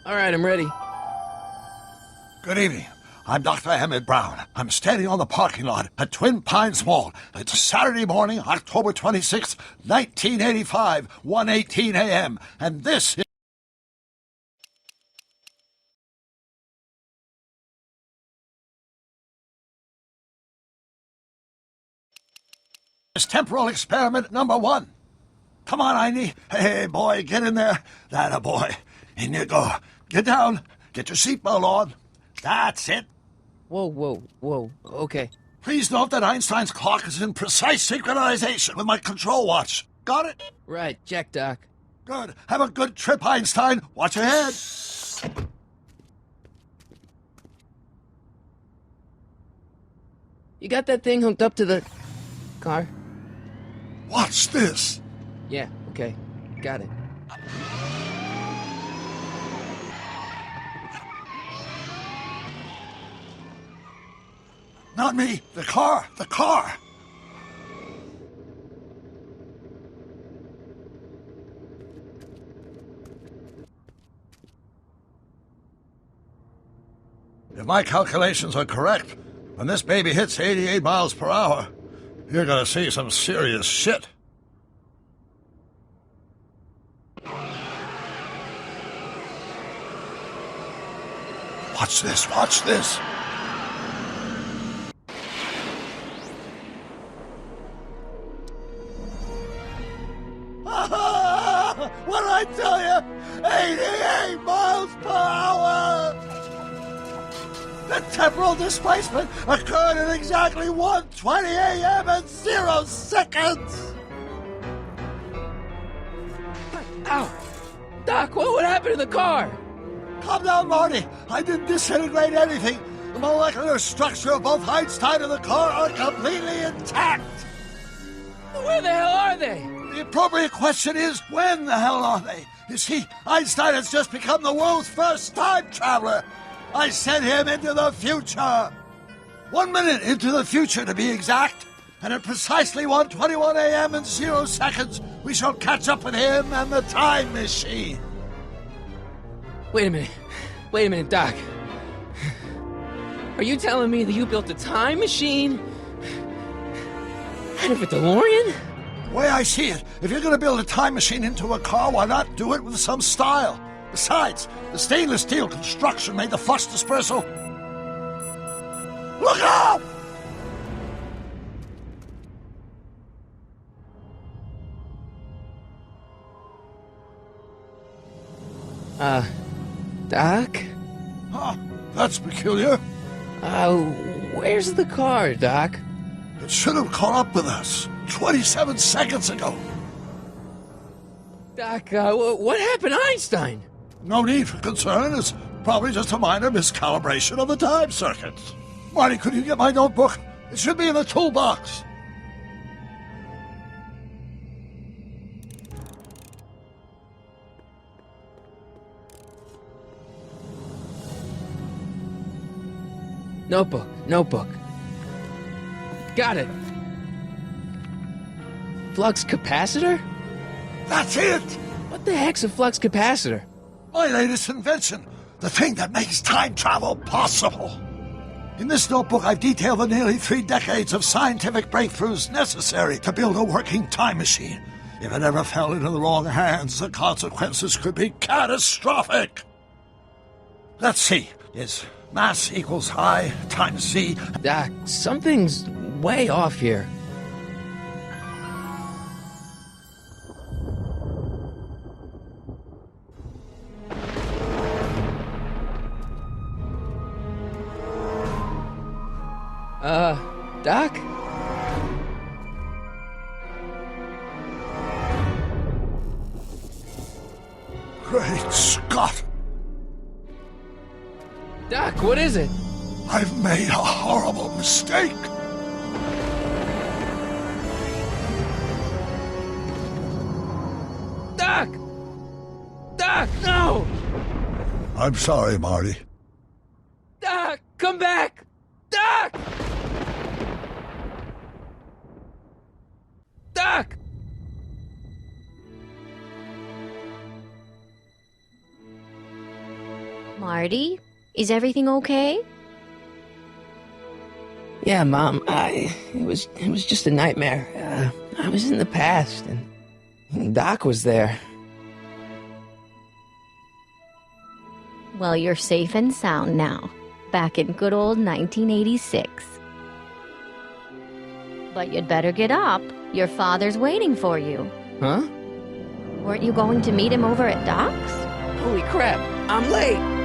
All right, I'm ready. Good evening. I'm Dr. Emmett Brown. I'm standing on the parking lot at Twin Pines Mall. It's Saturday morning, October 26th, 1985, 1:18 a.m. And this is temporal experiment number 1. Come on, Einie. Hey, boy, get in there. That a boy. In you go. Get down. Get your seatbelt on. That's it. Whoa. Okay. Please note that Einstein's clock is in precise synchronization with my control watch. Got it? Right, check, Doc. Good. Have a good trip, Einstein. Watch your head. You got that thing hooked up to the car? Watch this. Yeah, okay. Got it. Not me. The car. The car. If my calculations are correct, when this baby hits 88 miles per hour, you're gonna see some serious shit. Watch this, watch this. What did I tell you? 88 miles per hour! The temporal displacement occurred at exactly 1:20 a.m. and 0 seconds! Ow! Doc, what would happen to the car? Calm down, Marty. I didn't disintegrate anything. The molecular structure of both Einstein and the car are completely intact. Where the hell are they? The appropriate question is, when the hell are they? You see, Einstein has just become the world's first time traveler. I sent him into the future. 1 minute into the future, to be exact. And at precisely 1:21 a.m. and 0 seconds, we shall catch up with him and the time machine. Wait a minute, Doc. Are you telling me that you built a time machine out of a DeLorean? The way I see it, if you're going to build a time machine into a car, why not do it with some style? Besides, the stainless steel construction made the flux dispersal. Look out! Doc? Huh, that's peculiar. Where's the car, Doc? It should have caught up with us 27 seconds ago. Doc, what happened to Einstein? No need for concern. It's probably just a minor miscalibration of the time circuits. Marty, could you get my notebook? It should be in the toolbox. Notebook. Got it. Flux capacitor? That's it! What the heck's a flux capacitor? My latest invention. The thing that makes time travel possible. In this notebook, I've detailed the nearly 3 decades of scientific breakthroughs necessary to build a working time machine. If it ever fell into the wrong hands, the consequences could be catastrophic. Let's see. Is mass equals I times Z. Doc, something's way off here. Doc? Great Scott! Doc, what is it? I've made a horrible mistake. Doc! Doc, no! I'm sorry, Marty. Doc, come back! Doc! Doc! Marty, is everything okay? Yeah, Mom, it was just a nightmare. I was in the past, and Doc was there. Well, you're safe and sound now, back in good old 1986. But you'd better get up. Your father's waiting for you. Huh? Weren't you going to meet him over at Doc's? Holy crap, I'm late!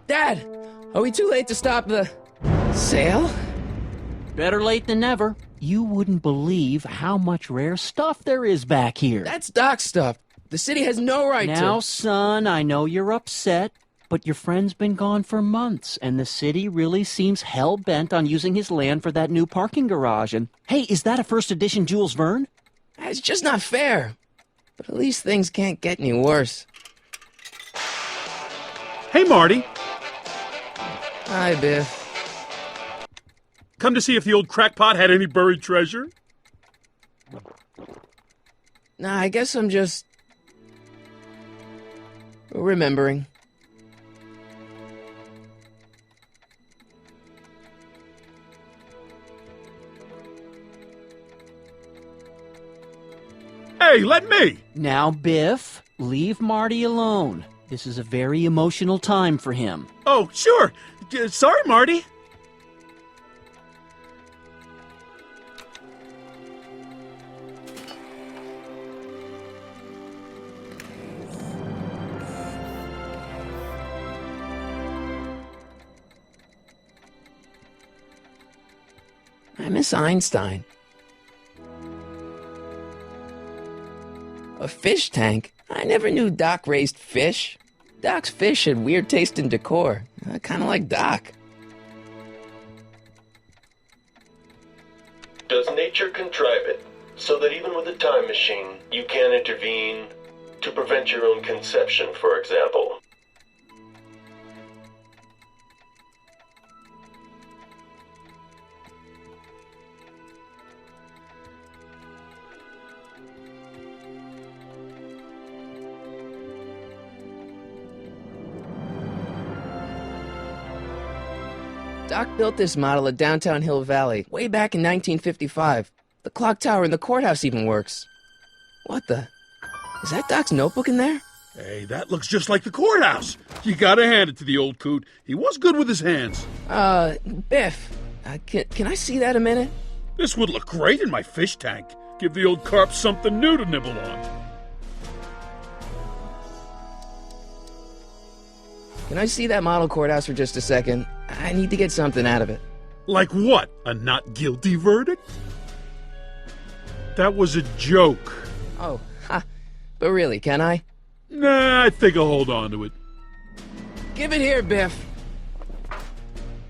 Dad, are we too late to stop the sale? Better late than never. You wouldn't believe how much rare stuff there is back here. That's Doc's stuff. The city has no right to... Now, son, I know you're upset, but your friend's been gone for months, and the city really seems hell-bent on using his land for that new parking garage. And, hey, is that a first edition Jules Verne? It's just not fair. But at least things can't get any worse. Hey, Marty. Hi, Biff. Come to see if the old crackpot had any buried treasure? Nah, I guess I'm just... remembering. Hey, let me! Now, Biff, leave Marty alone. This is a very emotional time for him. Oh, sure. Sorry, Marty. I miss Einstein. A fish tank? I never knew Doc raised fish. Doc's fish had weird taste in decor. Kind of like Doc. Does nature contrive it so that even with a time machine, you can intervene to prevent your own conception, for example? Doc built this model at downtown Hill Valley way back in 1955. The clock tower in the courthouse even works. What the? Is that Doc's notebook in there? Hey, that looks just like the courthouse. You gotta hand it to the old coot. He was good with his hands. Biff, can I see that a minute? This would look great in my fish tank. Give the old carp something new to nibble on. Can I see that model courthouse for just a second? I need to get something out of it. Like what? A not guilty verdict? That was a joke. Oh, ha. But really, can I? Nah, I think I'll hold on to it. Give it here, Biff.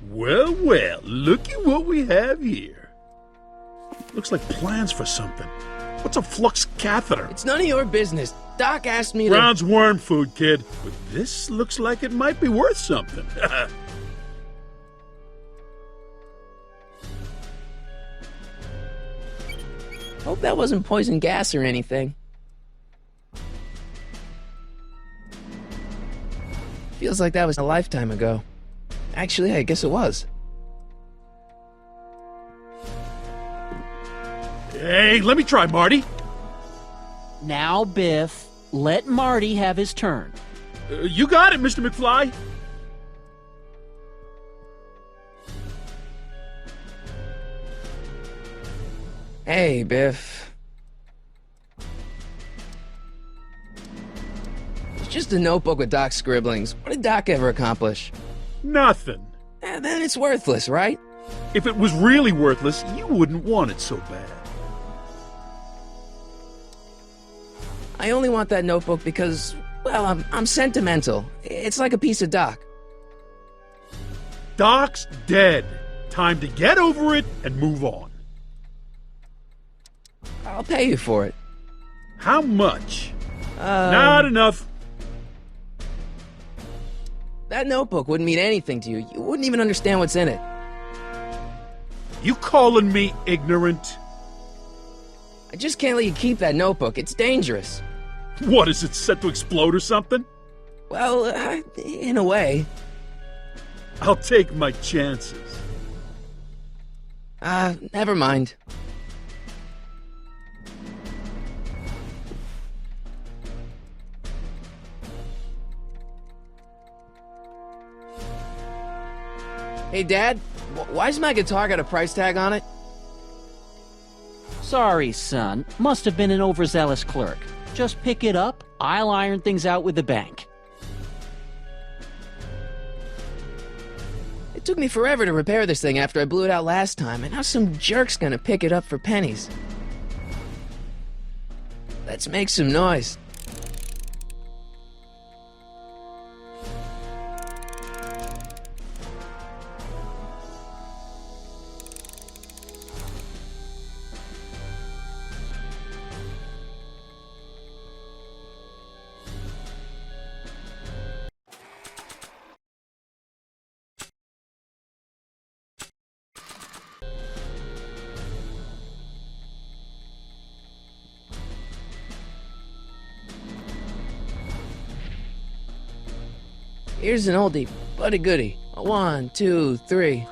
Well, well, looky what we have here. Looks like plans for something. What's a flux catheter? It's none of your business. Doc asked me to... Brown's worm food, kid. But this looks like it might be worth something. Hope that wasn't poison gas or anything. Feels like that was a lifetime ago. Actually, I guess it was. Hey, let me try, Marty. Now, Biff, let Marty have his turn. You got it, Mr. McFly. Hey, Biff. It's just a notebook with Doc's scribblings. What did Doc ever accomplish? Nothing. Then it's worthless, right? If it was really worthless, you wouldn't want it so bad. I only want that notebook because, well, I'm sentimental. It's like a piece of Doc. Doc's dead. Time to get over it and move on. I'll pay you for it. How much? Not enough. That notebook wouldn't mean anything to you. You wouldn't even understand what's in it. You calling me ignorant? I just can't let you keep that notebook. It's dangerous. What, is it set to explode or something? Well, in a way. I'll take my chances. Never mind. Hey, Dad, why's my guitar got a price tag on it? Sorry, son. Must have been an overzealous clerk. Just pick it up. I'll iron things out with the bank. It took me forever to repair this thing after I blew it out last time, and now some jerk's gonna pick it up for pennies. Let's make some noise. Here's an oldie, but a goodie. 1, 2, 3.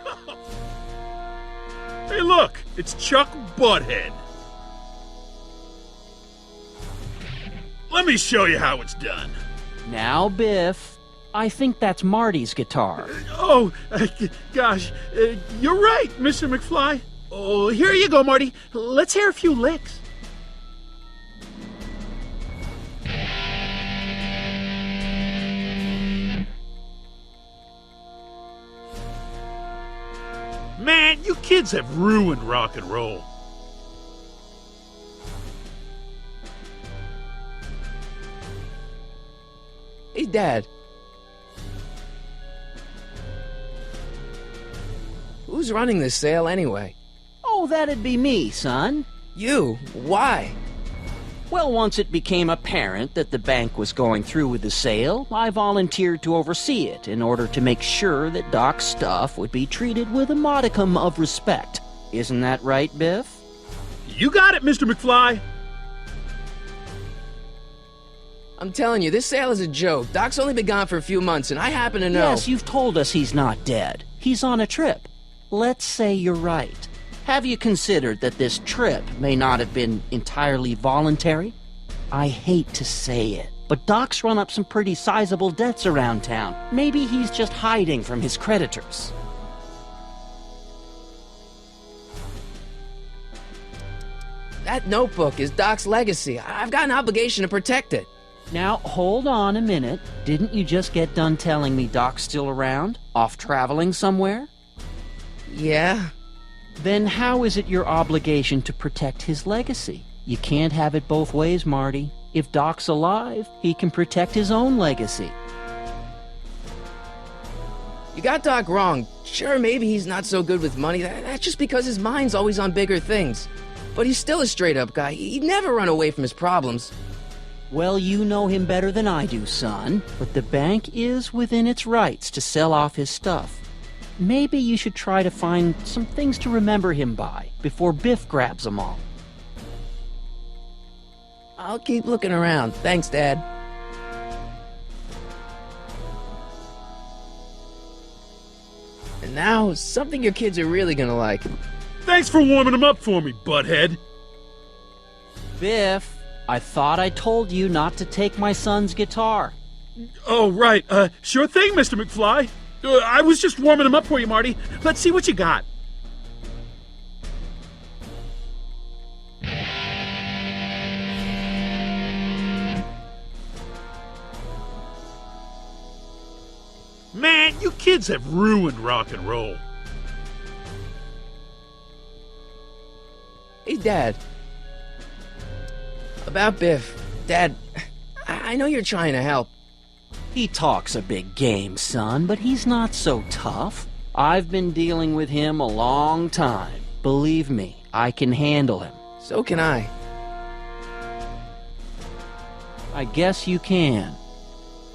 Hey, look! It's Chuck Butthead. Let me show you how it's done. Now, Biff, I think that's Marty's guitar. Oh, gosh. You're right, Mr. McFly. Oh, here you go, Marty. Let's hear a few licks. Man, you kids have ruined rock and roll. Hey, Dad. Who's running this sale anyway? Oh, that'd be me, son. You? Why? Well, once it became apparent that the bank was going through with the sale, I volunteered to oversee it in order to make sure that Doc's stuff would be treated with a modicum of respect. Isn't that right, Biff? You got it, Mr. McFly. I'm telling you, this sale is a joke. Doc's only been gone for a few months, and I happen to know... Yes, you've told us he's not dead. He's on a trip. Let's say you're right. Have you considered that this trip may not have been entirely voluntary? I hate to say it, but Doc's run up some pretty sizable debts around town. Maybe he's just hiding from his creditors. That notebook is Doc's legacy. I've got an obligation to protect it. Now, hold on a minute. Didn't you just get done telling me Doc's still around? Off traveling somewhere? Yeah? Then how is it your obligation to protect his legacy? You can't have it both ways, Marty. If Doc's alive, he can protect his own legacy. You got Doc wrong. Sure, maybe he's not so good with money. That's just because his mind's always on bigger things. But he's still a straight-up guy. He'd never run away from his problems. Well, you know him better than I do, son. But the bank is within its rights to sell off his stuff. Maybe you should try to find some things to remember him by before Biff grabs them all. I'll keep looking around. Thanks, Dad. And now, something your kids are really gonna like. Thanks for warming them up for me, butthead. Biff, I thought I told you not to take my son's guitar. Oh, right. Sure thing, Mr. McFly. I was just warming them up for you, Marty. Let's see what you got. Man, you kids have ruined rock and roll. Hey, Dad. About Biff. Dad, I know you're trying to help. He talks a big game, son, but he's not so tough. I've been dealing with him a long time. Believe me, I can handle him. So can I. I guess you can.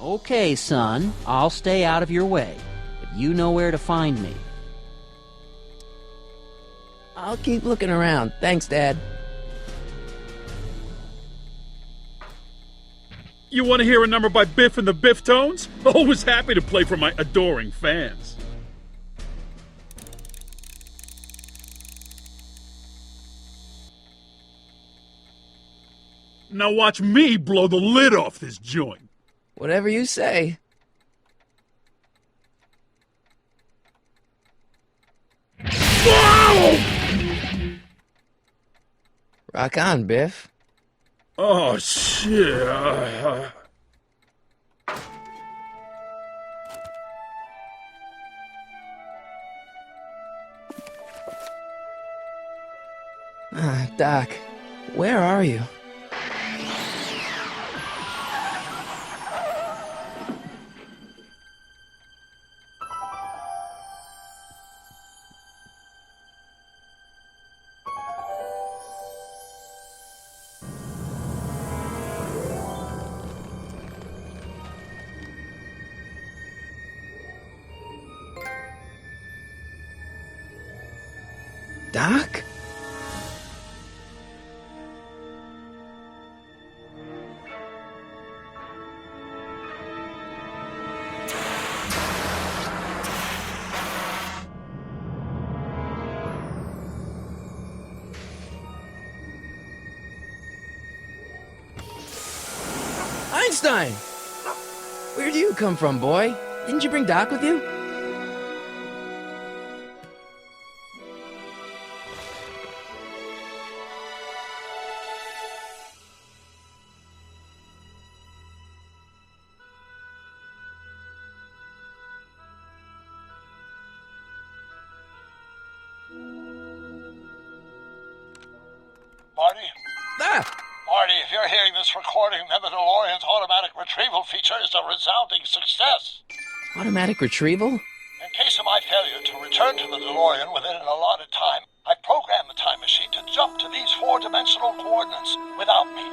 Okay, son, I'll stay out of your way, but you know where to find me. I'll keep looking around. Thanks, Dad. You want to hear a number by Biff and the Biff-Tones? Always happy to play for my adoring fans. Now watch me blow the lid off this joint. Whatever you say. Whoa! Rock on, Biff. Oh, shit. Doc, where are you? Doc? Einstein! Where do you come from, boy? Didn't you bring Doc with you? Marty? Ah! Marty, if you're hearing this recording, then the DeLorean's automatic retrieval feature is a resounding success. Automatic retrieval? In case of my failure to return to the DeLorean within an allotted time, I programmed the time machine to jump to these four-dimensional coordinates without me.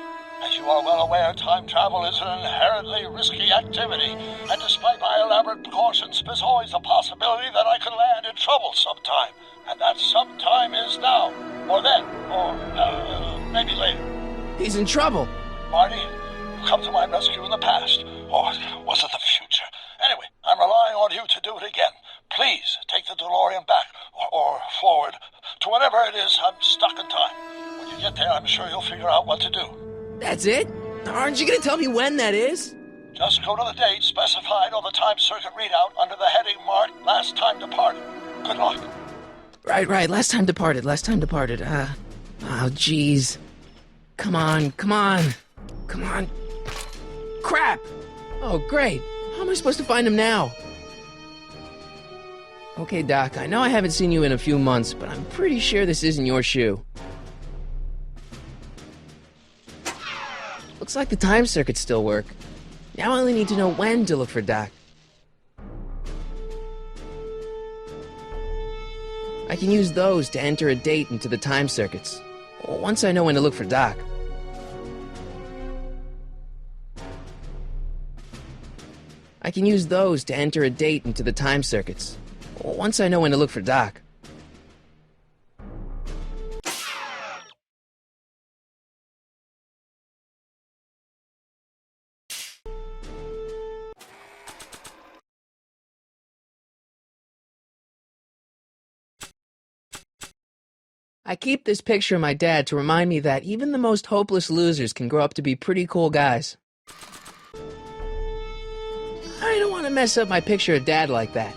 As you are well aware, time travel is an inherently risky activity, and despite my elaborate precautions, there's always a possibility that I could land in trouble sometime. And that sometime is now, or then, or maybe later. He's in trouble. Marty, you come to my rescue in the past, or was it the future? Anyway, I'm relying on you to do it again. Please take the DeLorean back, or forward, to whatever it is I'm stuck in time. When you get there, I'm sure you'll figure out what to do. That's it? Aren't you gonna tell me when that is? Just go to the date specified on the time circuit readout under the heading marked Last Time Departed. Good luck. Right. Last time departed. Oh, jeez. Come on. Crap! Oh, great. How am I supposed to find him now? Okay, Doc, I know I haven't seen you in a few months, but I'm pretty sure this isn't your shoe. Looks like the time circuits still work. Now I only need to know when to look for Doc. I can use those to enter a date into the time circuits. Once I know when to look for Doc. I can use those to enter a date into the time circuits. Once I know when to look for Doc. I keep this picture of my dad to remind me that even the most hopeless losers can grow up to be pretty cool guys. I don't want to mess up my picture of Dad like that.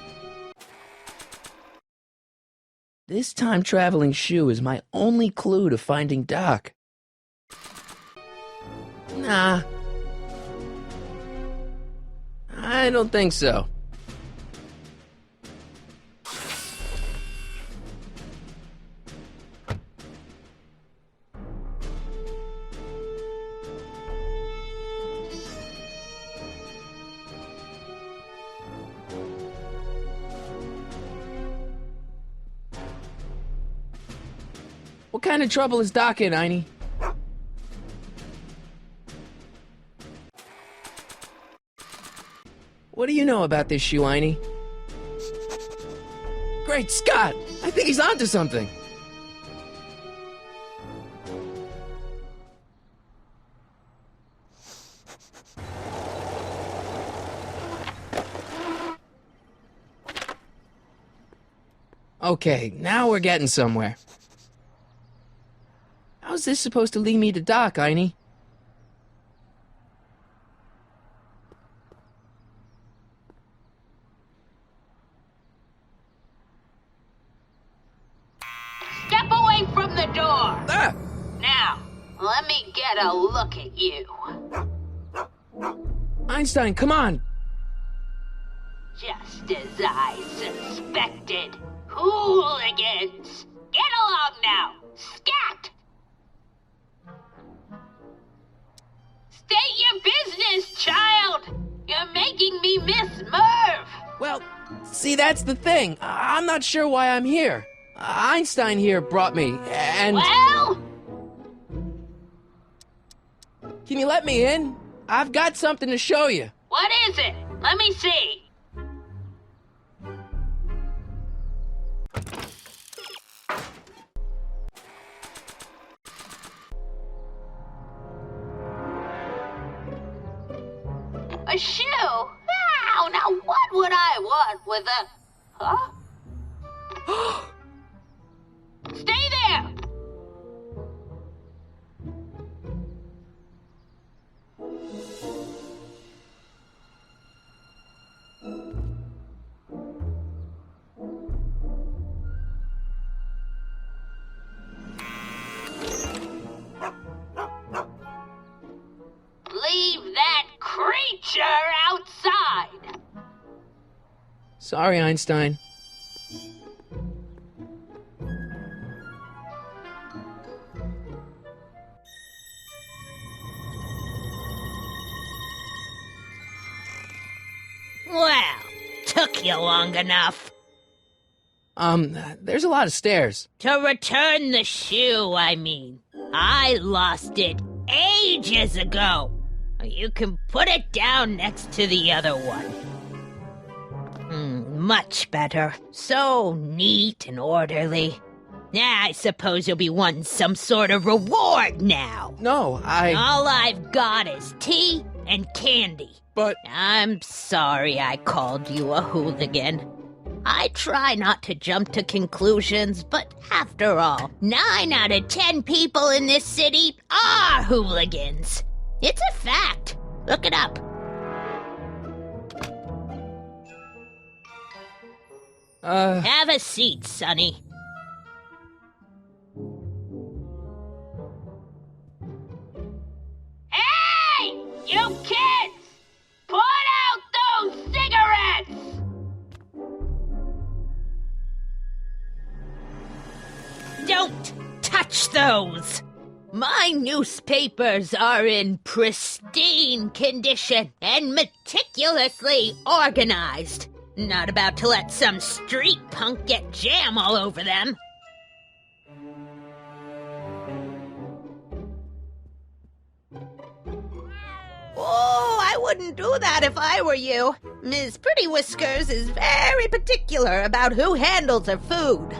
This time-traveling shoe is my only clue to finding Doc. Nah. I don't think so. What kind of trouble is Doc in, Einie? What do you know about this shoe, Einie? Great Scott! I think he's onto something! Okay, now we're getting somewhere. How's this supposed to lead me to Doc, Einie? Step away from the door! Ah! Now, let me get a look at you. Einstein, come on! Just as I suspected. Hooligans! Get along now! Scat! State your business, child! You're making me miss Merv! Well, see, that's the thing. I'm not sure why I'm here. Einstein here brought me, and... Well? Can you let me in? I've got something to show you. What is it? Let me see. A shoe? Wow, now what would I want with a... Huh? Stay there! Leave that creature outside! Sorry, Einstein. Well, took you long enough. There's a lot of stairs. To return the shoe, I mean. I lost it ages ago. You can put it down next to the other one. Much better. So neat and orderly. I suppose you'll be wanting some sort of reward now. No, All I've got is tea and candy. But... I'm sorry I called you a hooligan. I try not to jump to conclusions, but after all, 9 out of 10 people in this city are hooligans. It's a fact. Look it up. Have a seat, Sonny. Hey! You kids! Put out those cigarettes! Don't touch those! My newspapers are in pristine condition and meticulously organized. Not about to let some street punk get jam all over them. Oh, I wouldn't do that if I were you. Ms. Pretty Whiskers is very particular about who handles her food.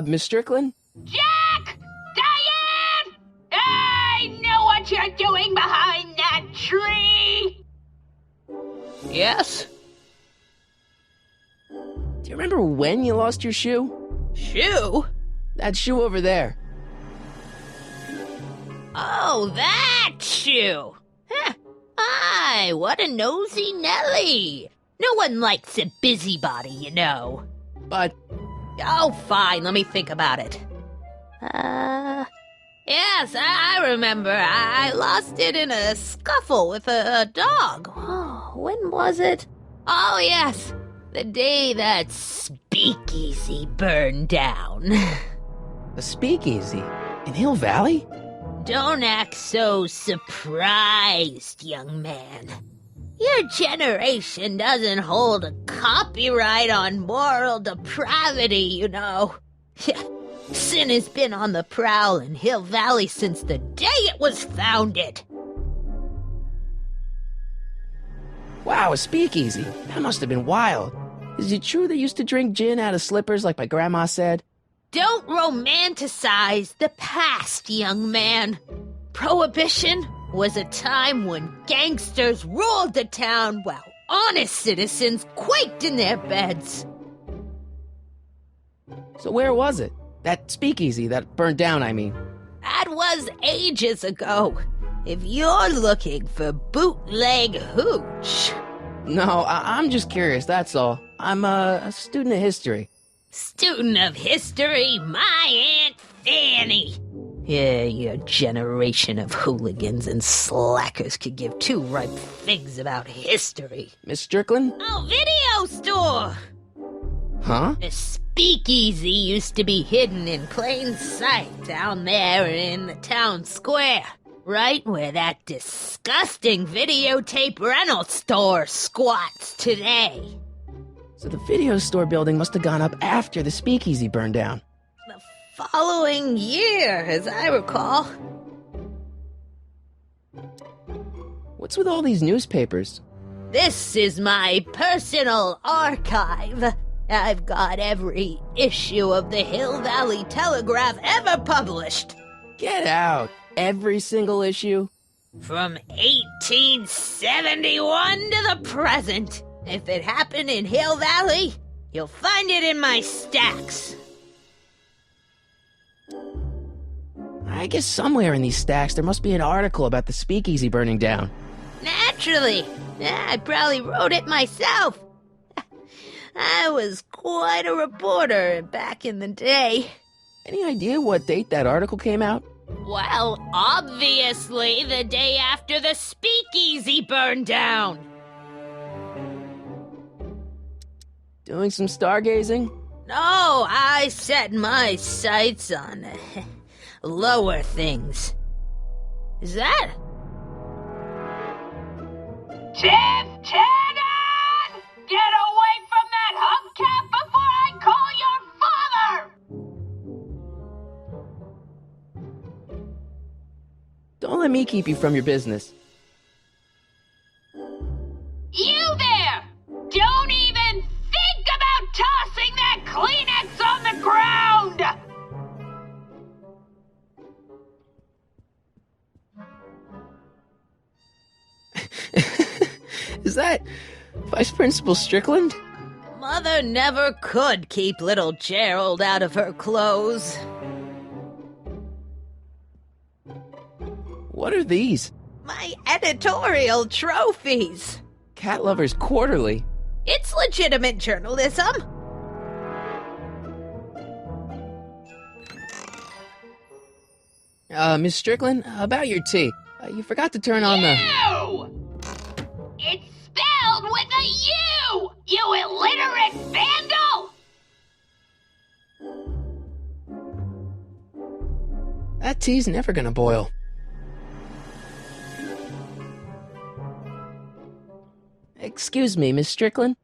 Miss Strickland? Jack! Diane! I know what you're doing behind that tree! Yes? Do Do you remember when you lost your shoe? Shoe? That shoe over there. Oh, that shoe! Huh. Aye, what a nosy Nelly! No one likes a busybody, you know. But Oh, fine, let me think about it. Yes, I remember. I lost it in a scuffle with a dog. Oh, when was it? Oh, yes, the day that speakeasy burned down. the speakeasy in Hill Valley? Don't act so surprised, young man. Your generation doesn't hold a copyright on moral depravity, you know. Sin has been on the prowl in Hill Valley since the day it was founded. Wow, a speakeasy. That must have been wild. Is it true they used to drink gin out of slippers like my grandma said? Don't romanticize the past, young man. Prohibition was a time when gangsters ruled the town while honest citizens quaked in their beds. So where was it? That speakeasy that burned down, I mean. That was ages ago. If you're looking for bootleg hooch. No, I'm just curious, that's all. I'm a student of history. Student of history, my Aunt Fanny. Yeah, your generation of hooligans and slackers could give two ripe figs about history. Miss Strickland? Oh, video store! Huh? The speakeasy used to be hidden in plain sight down there in the town square. Right where that disgusting videotape rental store squats today. So the video store building must have gone up after the speakeasy burned down. The following year, as I recall. What's with all these newspapers? This is my personal archive. I've got every issue of the Hill Valley Telegraph ever published. Get out! Every single issue? From 1871 to the present. If it happened in Hill Valley, you'll find it in my stacks. I guess somewhere in these stacks there must be an article about the speakeasy burning down. Naturally. I probably wrote it myself. I was quite a reporter back in the day. Any idea what date that article came out? Well, obviously the day after the speakeasy burned down. Doing some stargazing? No, I set my sights on lower things. Is that? Tiff Tannen! Get away from that hubcap before I call your father! Don't let me keep you from your business. You there! Don't even think about tossing that Kleenex on the ground! Is that Vice Principal Strickland? Mother never could keep little Gerald out of her clothes. What are these? My editorial trophies. Cat Lovers Quarterly. It's legitimate journalism. Miss Strickland, about your tea. You forgot to turn on the... You! It's spelled with a U! You illiterate vandal! That tea's never gonna boil. Excuse me, Miss Strickland?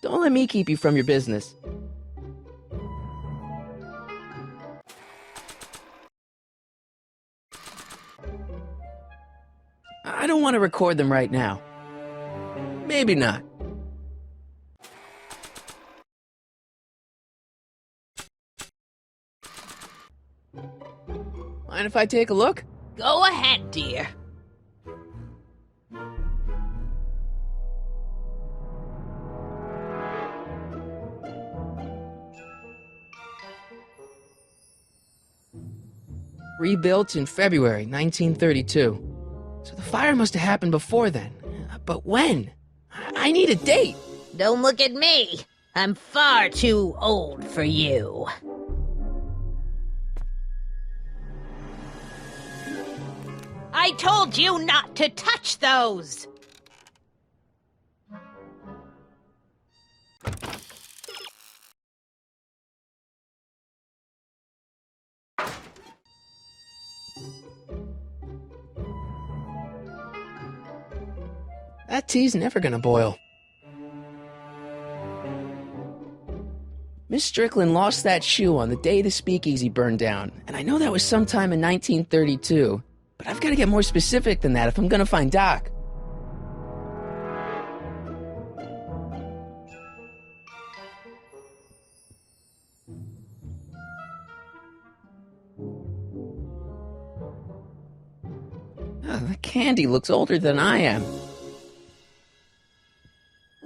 Don't let me keep you from your business. I don't want to record them right now. Maybe not. Mind if I take a look? Go ahead, dear. rebuilt in February 1932. So the fire must have happened before then. But when? I need a date. Don't look at me. I'm far too old for you. I told you not to touch those! That tea's never gonna boil. Miss Strickland lost that shoe on the day the speakeasy burned down, and I know that was sometime in 1932, but I've got to get more specific than that if I'm gonna find Doc. The candy looks older than I am.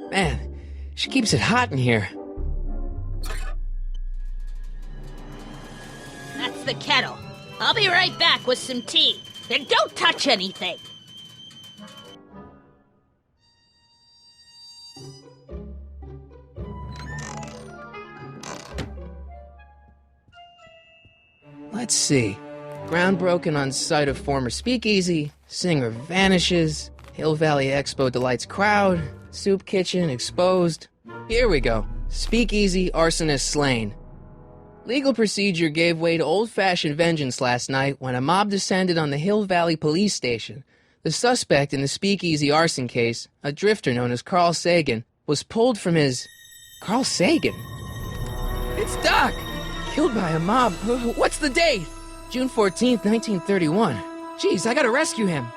Man, she keeps it hot in here. That's the kettle. I'll be right back with some tea. And don't touch anything. Let's see. Ground broken on site of former speakeasy. Singer vanishes. Hill Valley Expo delights crowd. Soup kitchen exposed. Here we go. Speakeasy arsonist slain. Legal procedure gave way to old-fashioned vengeance last night when a mob descended on the Hill Valley Police Station. The suspect in the speakeasy arson case, a drifter known as Carl Sagan, was pulled from his... Carl Sagan? It's Doc! Killed by a mob. What's the date? June 14th, 1931. Jeez, I gotta rescue him.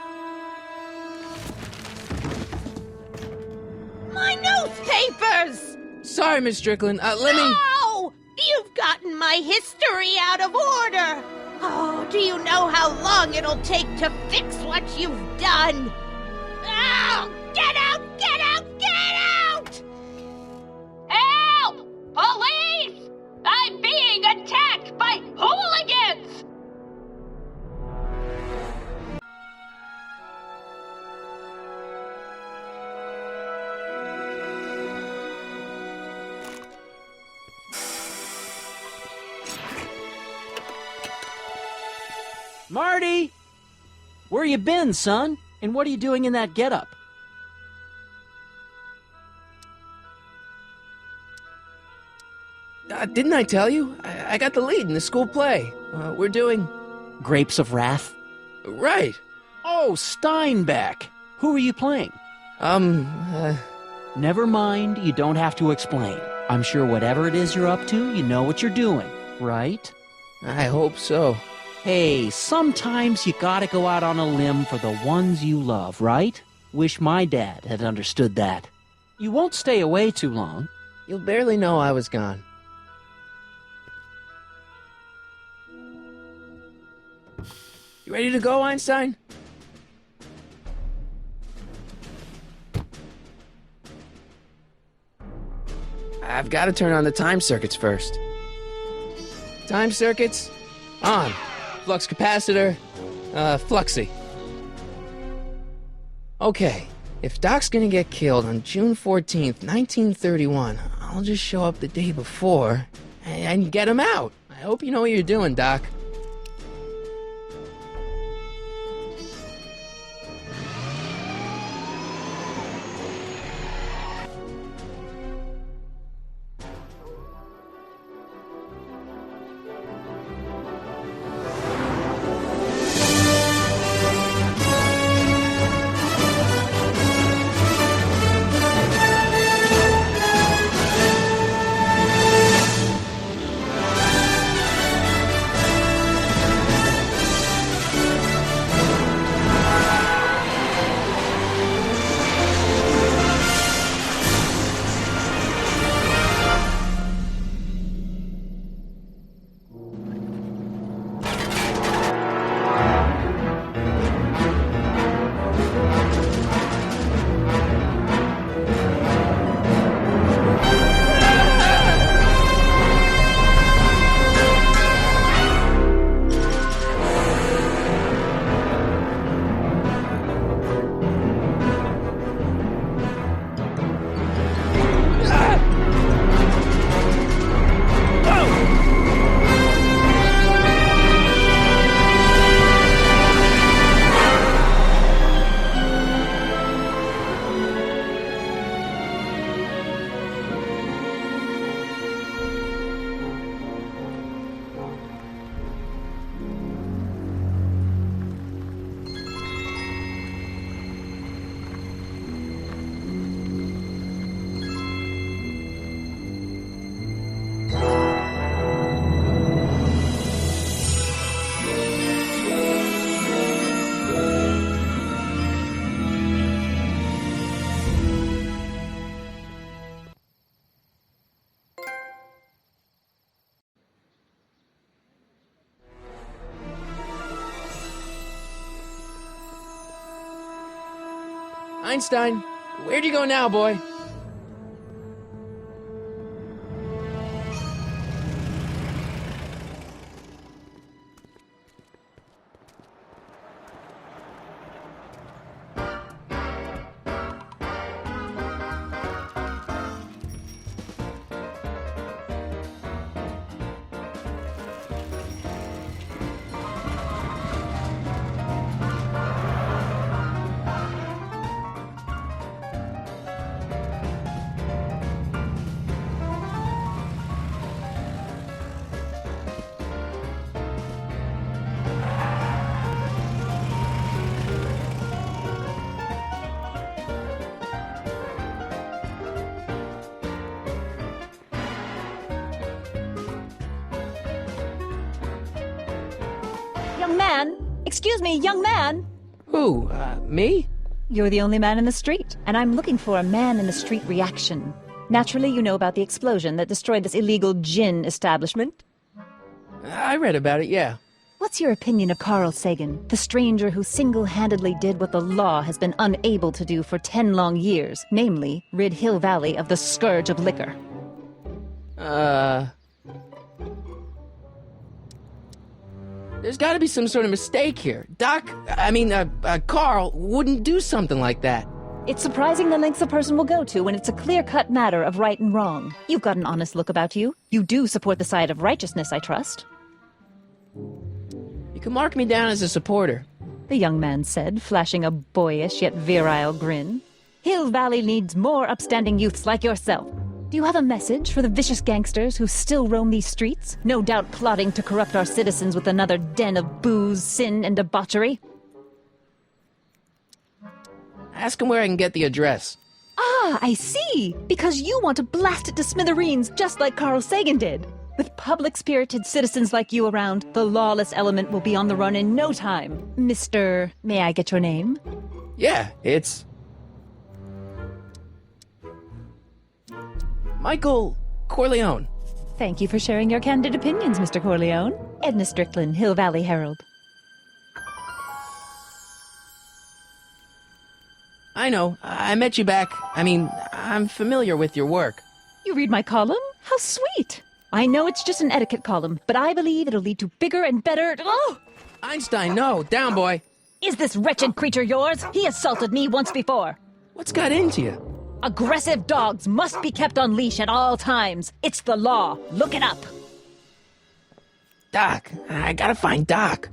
My newspapers! Sorry, Miss Strickland. Let me... No! You've gotten my history out of order! Oh, do you know how long it'll take to fix what you've done? Oh, get out! Get out! Get out! Help! Police! I'm being attacked by hooligans! Marty! Where you been, son? And what are you doing in that getup? Didn't I tell you? I got the lead in the school play. We're doing... Grapes of Wrath? Right. Oh, Steinbeck! Who are you playing? Never mind, you don't have to explain. I'm sure whatever it is you're up to, you know what you're doing, right? I hope so. Hey, sometimes you gotta go out on a limb for the ones you love, right? Wish my dad had understood that. You won't stay away too long. You'll barely know I was gone. You ready to go, Einstein? I've got to turn on the time circuits first. Time circuits, on. Flux capacitor, fluxy. Okay, if Doc's gonna get killed on June 14th, 1931, I'll just show up the day before and get him out. I hope you know what you're doing, Doc. Einstein, where'd you go now, boy? Young man! Excuse me, young man! Who, me? You're the only man in the street, and I'm looking for a man-in-the-street reaction. Naturally, you know about the explosion that destroyed this illegal gin establishment. I read about it, yeah. What's your opinion of Carl Sagan, the stranger who single-handedly did what the law has been unable to do for 10 long years, namely, rid Hill Valley of the scourge of liquor? There's gotta be some sort of mistake here. Carl wouldn't do something like that. It's surprising the lengths a person will go to when it's a clear-cut matter of right and wrong. You've got an honest look about you. You do support the side of righteousness, I trust. You can mark me down as a supporter. The young man said, flashing a boyish yet virile grin. Hill Valley needs more upstanding youths like yourself. Do you have a message for the vicious gangsters who still roam these streets, no doubt plotting to corrupt our citizens with another den of booze, sin, and debauchery? Ask him where I can get the address. Ah, I see! Because you want to blast it to smithereens just like Carl Sagan did. With public-spirited citizens like you around, the lawless element will be on the run in no time. Mr. May I get your name? Yeah, it's... Michael Corleone. Thank you for sharing your candid opinions, Mr. Corleone. Edna Strickland, Hill Valley Herald. I know. I met you back. I'm familiar with your work. You read my column? How sweet! I know it's just an etiquette column, but I believe it'll lead to bigger and better... Oh! Einstein, no. Down, boy. Is this wretched creature yours? He assaulted me once before. What's got into you? Aggressive dogs must be kept on leash at all times. It's the law. Look it up. Doc. I gotta find Doc.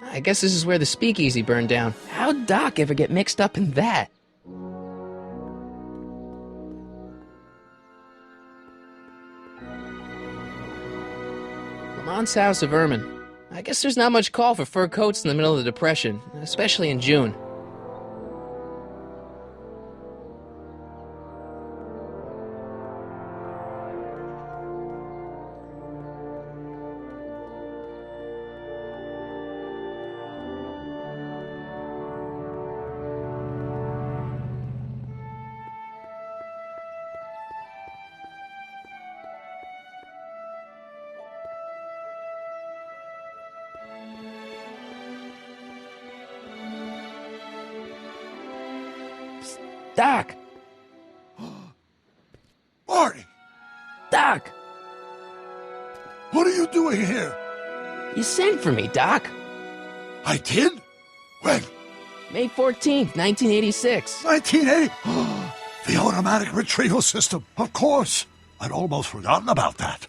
I guess this is where the speakeasy burned down. How'd Doc ever get mixed up in that? Lamont's House of Ermine. I guess there's not much call for fur coats in the middle of the Depression, especially in June. Doc! Marty! Doc! What are you doing here? You sent for me, Doc. I did? When? May 14th, 1986. 1980? The automatic retrieval system. Of course. I'd almost forgotten about that.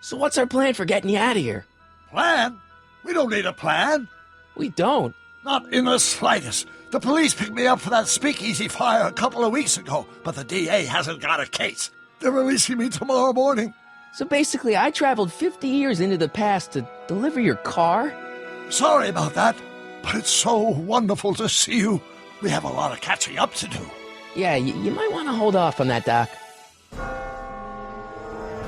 So what's our plan for getting you out of here? Plan? We don't need a plan. We don't. Not in the slightest. The police picked me up for that speakeasy fire a couple of weeks ago, but the DA hasn't got a case. They're releasing me tomorrow morning. So basically, I traveled 50 years into the past to deliver your car? Sorry about that, but it's so wonderful to see you. We have a lot of catching up to do. Yeah, you might want to hold off on that, Doc.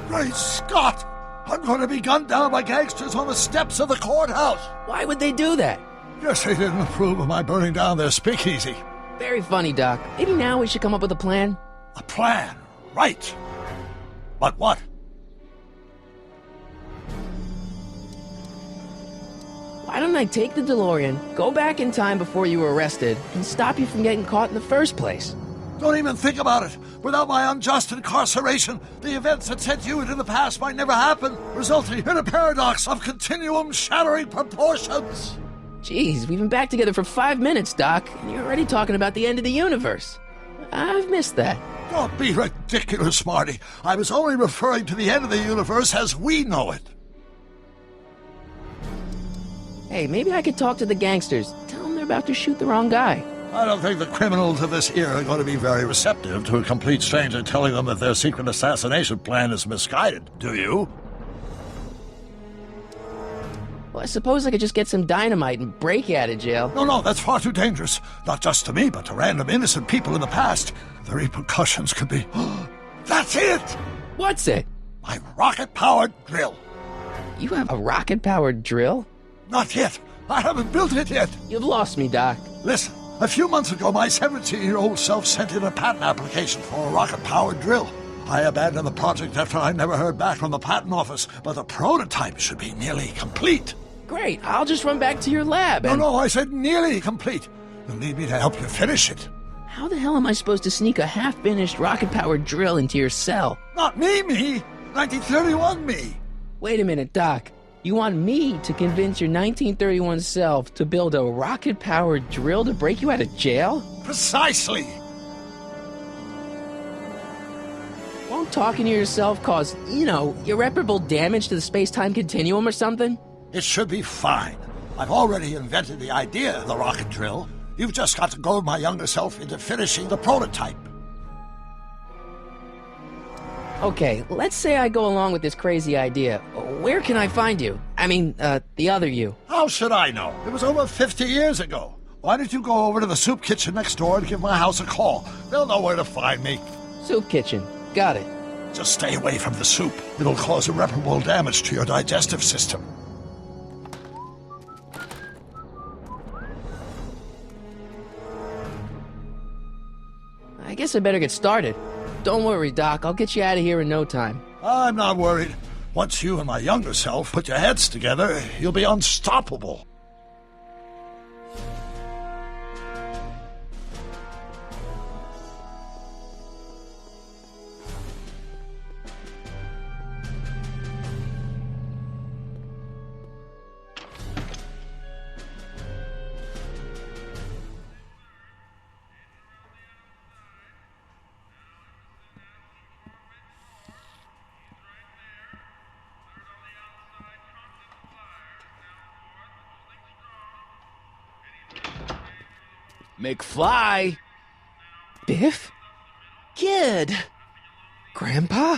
Great Scott! I'm going to be gunned down by gangsters on the steps of the courthouse. Why would they do that? Guess they didn't approve of my burning down their speakeasy. Very funny, Doc. Maybe now we should come up with a plan? A plan, right. But what? Why don't I take the DeLorean, go back in time before you were arrested, and stop you from getting caught in the first place? Don't even think about it. Without my unjust incarceration, the events that sent you into the past might never happen, resulting in a paradox of continuum-shattering proportions. Jeez, we've been back together for 5 minutes, Doc, and you're already talking about the end of the universe. I've missed that. Don't be ridiculous, Marty. I was only referring to the end of the universe as we know it. Hey, maybe I could talk to the gangsters. Tell them they're about to shoot the wrong guy. I don't think the criminals of this era are going to be very receptive to a complete stranger telling them that their secret assassination plan is misguided, do you? Well, I suppose I could just get some dynamite and break you out of jail. No, that's far too dangerous. Not just to me, but to random innocent people in the past. The repercussions could be... That's it! What's it? My rocket-powered drill. You have a rocket-powered drill? Not yet. I haven't built it yet. You've lost me, Doc. Listen, a few months ago, my 17-year-old self sent in a patent application for a rocket-powered drill. I abandoned the project after I never heard back from the patent office, but the prototype should be nearly complete. Great, I'll just run back to your lab and... No, I said nearly complete. You'll need me to help you finish it. How the hell am I supposed to sneak a half-finished rocket-powered drill into your cell? Not me! 1931 me! Wait a minute, Doc. You want me to convince your 1931 self to build a rocket-powered drill to break you out of jail? Precisely! Won't talking to yourself cause, irreparable damage to the space-time continuum or something? It should be fine. I've already invented the idea of the rocket drill. You've just got to goad my younger self into finishing the prototype. Okay, let's say I go along with this crazy idea. Where can I find you? I mean, the other you. How should I know? It was over 50 years ago. Why don't you go over to the soup kitchen next door and give my house a call? They'll know where to find me. Soup kitchen. Got it. Just stay away from the soup. It'll cause irreparable damage to your digestive system. I guess I better get started. Don't worry, Doc. I'll get you out of here in no time. I'm not worried. Once you and my younger self put your heads together, you'll be unstoppable. McFly! Biff? Kid! Grandpa?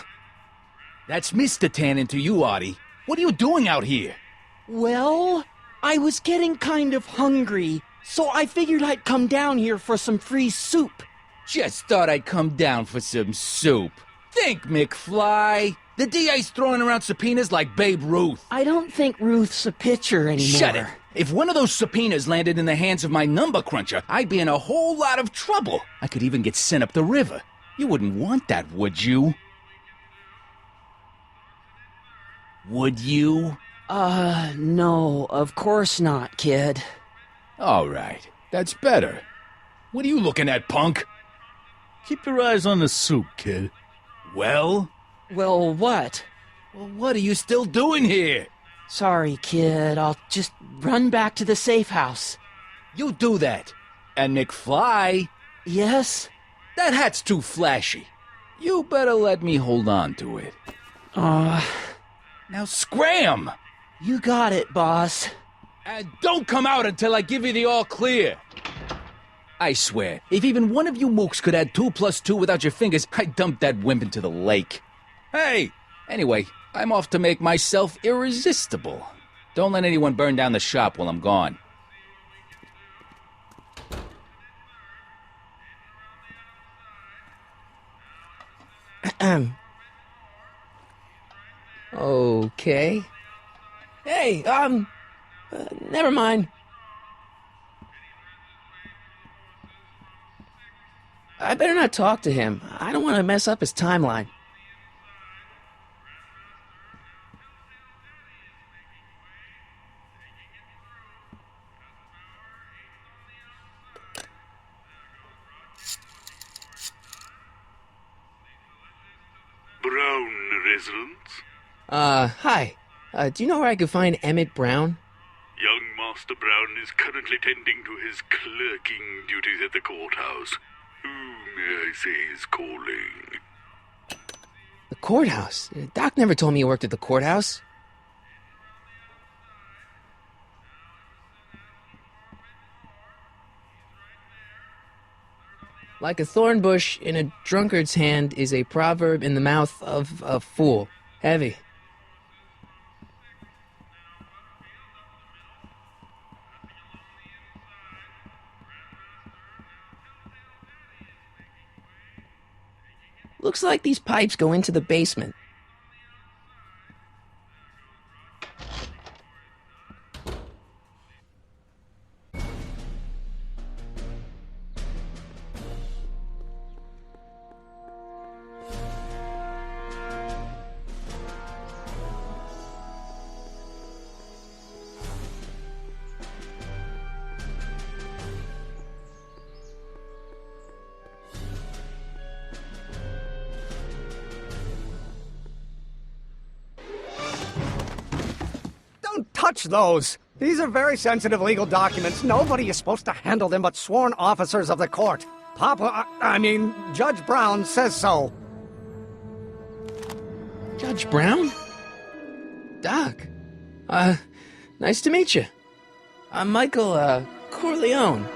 That's Mr. Tannen to you, Artie. What are you doing out here? Well, I was getting kind of hungry, so I figured I'd come down here for some free soup. Just thought I'd come down for some soup. Think, McFly. The DA's throwing around subpoenas like Babe Ruth. I don't think Ruth's a pitcher anymore. Shut it. If one of those subpoenas landed in the hands of my number cruncher, I'd be in a whole lot of trouble. I could even get sent up the river. You wouldn't want that, would you? Would you? No, of course not, kid. All right. That's better. What are you looking at, punk? Keep your eyes on the soup, kid. Well? Well, what? Well, what are you still doing here? Sorry, kid. I'll just run back to the safe house. You do that. And McFly? Yes? That hat's too flashy. You better let me hold on to it. Now scram! You got it, boss. And don't come out until I give you the all clear. I swear, if even one of you mooks could add 2 + 2 without your fingers, I'd dump that wimp into the lake. Hey! Anyway, I'm off to make myself irresistible. Don't let anyone burn down the shop while I'm gone. Okay. Hey, never mind. I better not talk to him. I don't want to mess up his timeline. residence? Hi. Do you know where I could find Emmett Brown? Young Master Brown is currently tending to his clerking duties at the courthouse. Who, may I say, is calling? The courthouse? Doc never told me he worked at the courthouse. Like a thorn bush in a drunkard's hand is a proverb in the mouth of a fool. Heavy. Looks like these pipes go into the basement. Touch those! These are very sensitive legal documents. Nobody is supposed to handle them but sworn officers of the court. Judge Brown says so. Judge Brown? Doc. Nice to meet you. I'm Michael, Corleone.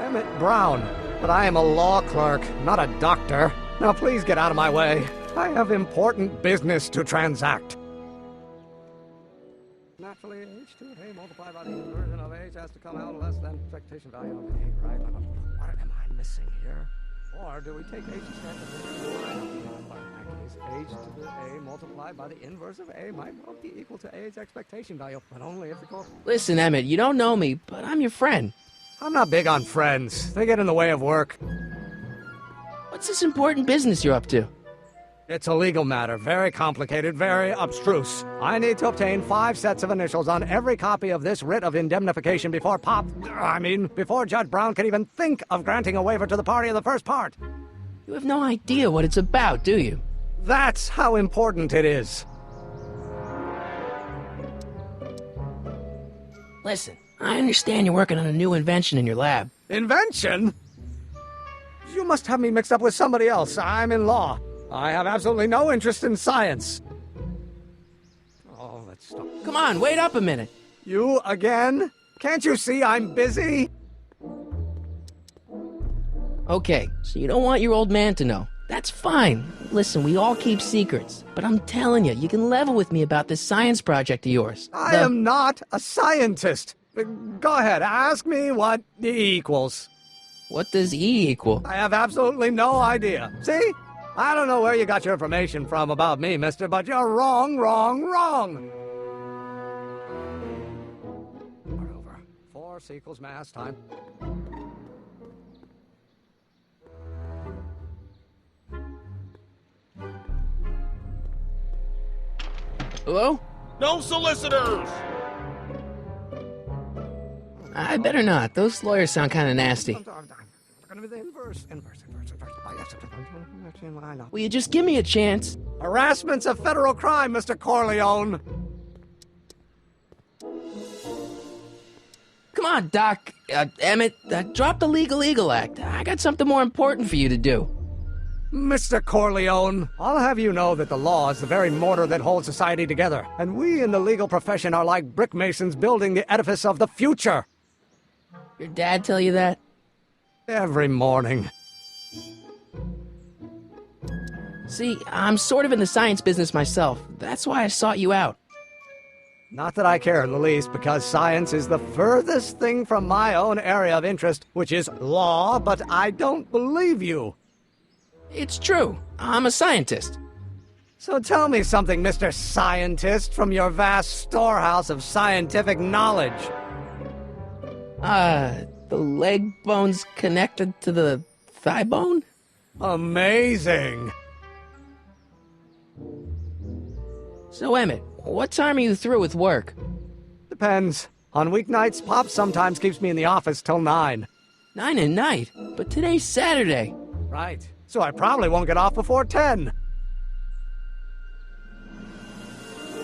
Emmett Brown. But I am a law clerk, not a doctor. Now please get out of my way. I have important business to transact. Naturally, h to a multiplied by the inversion of h has to come out less than expectation value of a, right? What am I missing here? Or do we take h to start with in that case, h to the a multiplied by the inverse of a might well be equal to a's expectation value, but only if the cost... Listen, Emmett, you don't know me, but I'm your friend. I'm not big on friends. They get in the way of work. What's this important business you're up to? It's a legal matter, very complicated, very abstruse. I need to obtain 5 sets of initials on every copy of this writ of indemnification before before Judge Brown can even think of granting a waiver to the party of the first part. You have no idea what it's about, do you? That's how important it is. Listen, I understand you're working on a new invention in your lab. Invention? You must have me mixed up with somebody else. I'm in law. I have absolutely no interest in science. Oh, let's stop. Come on, wait up a minute. You again? Can't you see I'm busy? Okay, so you don't want your old man to know. That's fine. Listen, we all keep secrets. But I'm telling you, you can level with me about this science project of yours. I am not a scientist. Go ahead, ask me what E equals. What does E equal? I have absolutely no idea. See? I don't know where you got your information from about me, mister, but you're wrong. Start over. Force equals mass time. Hello? No solicitors! I better not. Those lawyers sound kind of nasty. Inverse. Will you just give me a chance? Harassment's a federal crime, Mr. Corleone. Come on, Doc. Emmett, drop the Legal Eagle Act. I got something more important for you to do. Mr. Corleone, I'll have you know that the law is the very mortar that holds society together, and we in the legal profession are like brick masons building the edifice of the future. Your dad tell you that? Every morning. See, I'm sort of in the science business myself. That's why I sought you out. Not that I care in the least, because science is the furthest thing from my own area of interest, which is law, but I don't believe you. It's true. I'm a scientist. So tell me something, Mr. Scientist, from your vast storehouse of scientific knowledge. The leg bone's connected to the thigh bone? Amazing. So, Emmett, what time are you through with work? Depends. On weeknights, Pop sometimes keeps me in the office till 9. 9 at night? But today's Saturday. Right. So I probably won't get off before 10.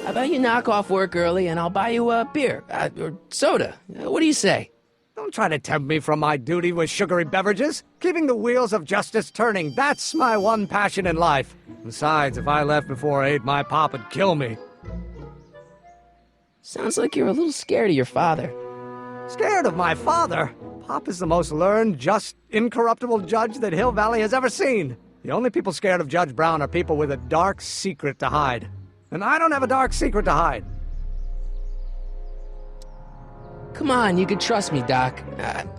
How about you knock off work early and I'll buy you a beer, or soda. What do you say? Don't try to tempt me from my duty with sugary beverages. Keeping the wheels of justice turning, that's my one passion in life. Besides, if I left before 8, my pop would kill me. Sounds like you're a little scared of your father. Scared of my father? Pop is the most learned, just, incorruptible judge that Hill Valley has ever seen. The only people scared of Judge Brown are people with a dark secret to hide. And I don't have a dark secret to hide. Come on, you can trust me, Doc.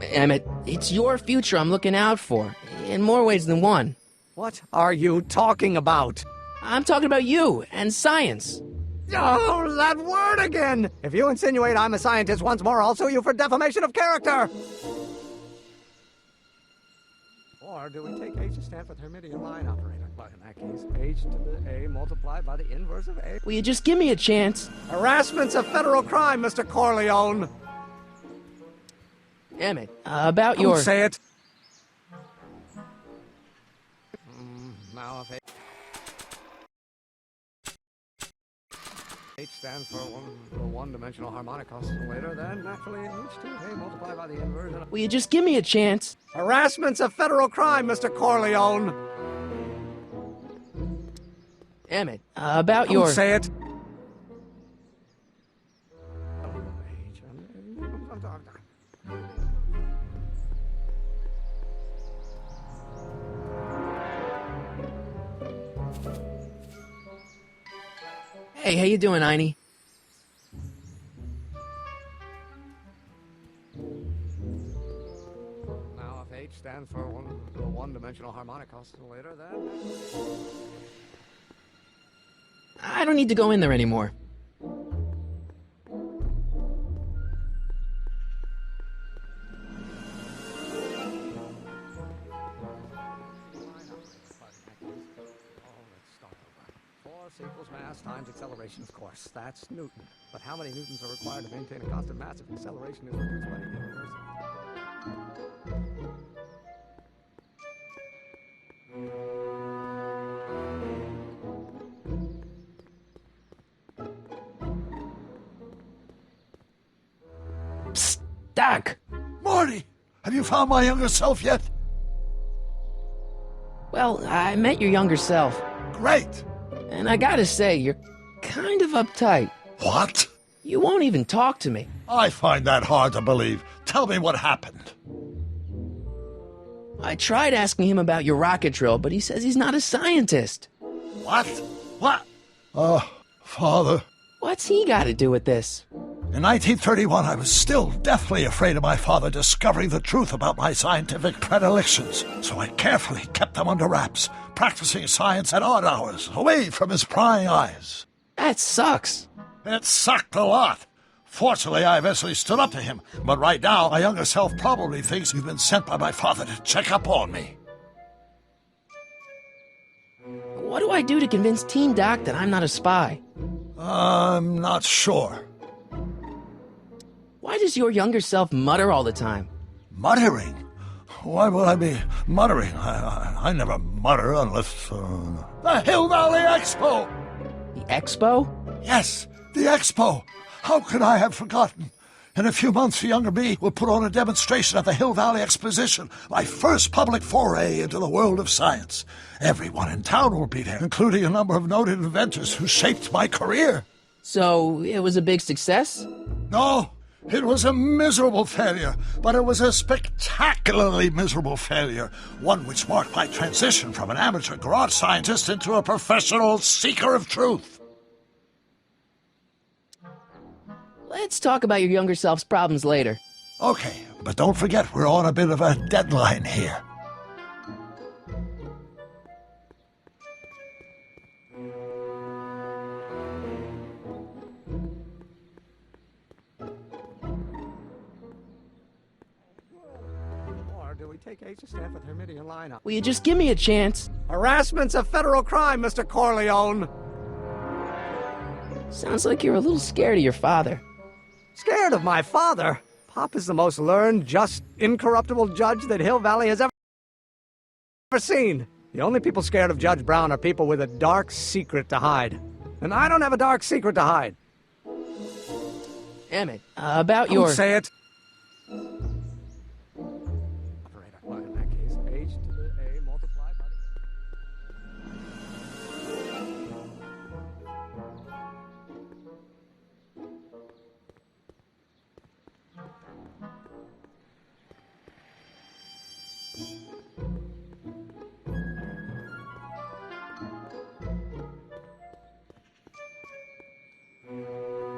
Emmett, it's your future I'm looking out for, in more ways than one. What are you talking about? I'm talking about you and science. Oh, that word again! If you insinuate I'm a scientist once more, I'll sue you for defamation of character! Or do we take H to stand for the Hermitian line operator? But in that case, H to the A multiplied by the inverse of A. Will you just give me a chance? Harassment's a federal crime, Mr. Corleone! Emmett, about Don't your... say it! Now if H stands for one-dimensional harmonic oscillator, then naturally H to A multiplied by the inverse of... Will you just give me a chance? Harassment's a federal crime, Mr. Corleone! Emmett, about Don't your... say it! Hey, how you doing, Einie? Now if H stands for one-dimensional harmonic oscillator, then... I don't need to go in there anymore. Equals mass times acceleration, of course. That's Newton. But how many newtons are required to maintain a constant mass if acceleration is reduced by the universe? Psst, Doc! Marty! Have you found my younger self yet? Well, I met your younger self. Great! And I gotta say, you're kind of uptight. What? You won't even talk to me. I find that hard to believe. Tell me what happened. I tried asking him about your rocket drill, but he says he's not a scientist. What? What? Father. What's he got to do with this? In 1931, I was still deathly afraid of my father discovering the truth about my scientific predilections, so I carefully kept them under wraps, practicing science at odd hours, away from his prying eyes. That sucks. It sucked a lot. Fortunately, I eventually stood up to him, but right now, my younger self probably thinks you've been sent by my father to check up on me. What do I do to convince Team Doc that I'm not a spy? I'm not sure. Why does your younger self mutter all the time? Muttering? Why would I be muttering? I never mutter unless... The Hill Valley Expo! The Expo? Yes, the Expo! How could I have forgotten? In a few months, the younger me will put on a demonstration at the Hill Valley Exposition, my first public foray into the world of science. Everyone in town will be there, including a number of noted inventors who shaped my career. So, it was a big success? No, it was a miserable failure, but it was a spectacularly miserable failure, one which marked my transition from an amateur garage scientist into a professional seeker of truth. Let's talk about your younger self's problems later. Okay, but don't forget we're on a bit of a deadline here. Or do we take H to stand for the Hermitian lineup? Will you just give me a chance? Harassment's a federal crime, Mr. Corleone! Sounds like you're a little scared of your father. Scared of my father? Pop is the most learned, just, incorruptible judge that Hill Valley has ever seen. The only people scared of Judge Brown are people with a dark secret to hide. And I don't have a dark secret to hide. Emmett, about Don't your... say it. Operator, well, in that case, h to the a multiplied by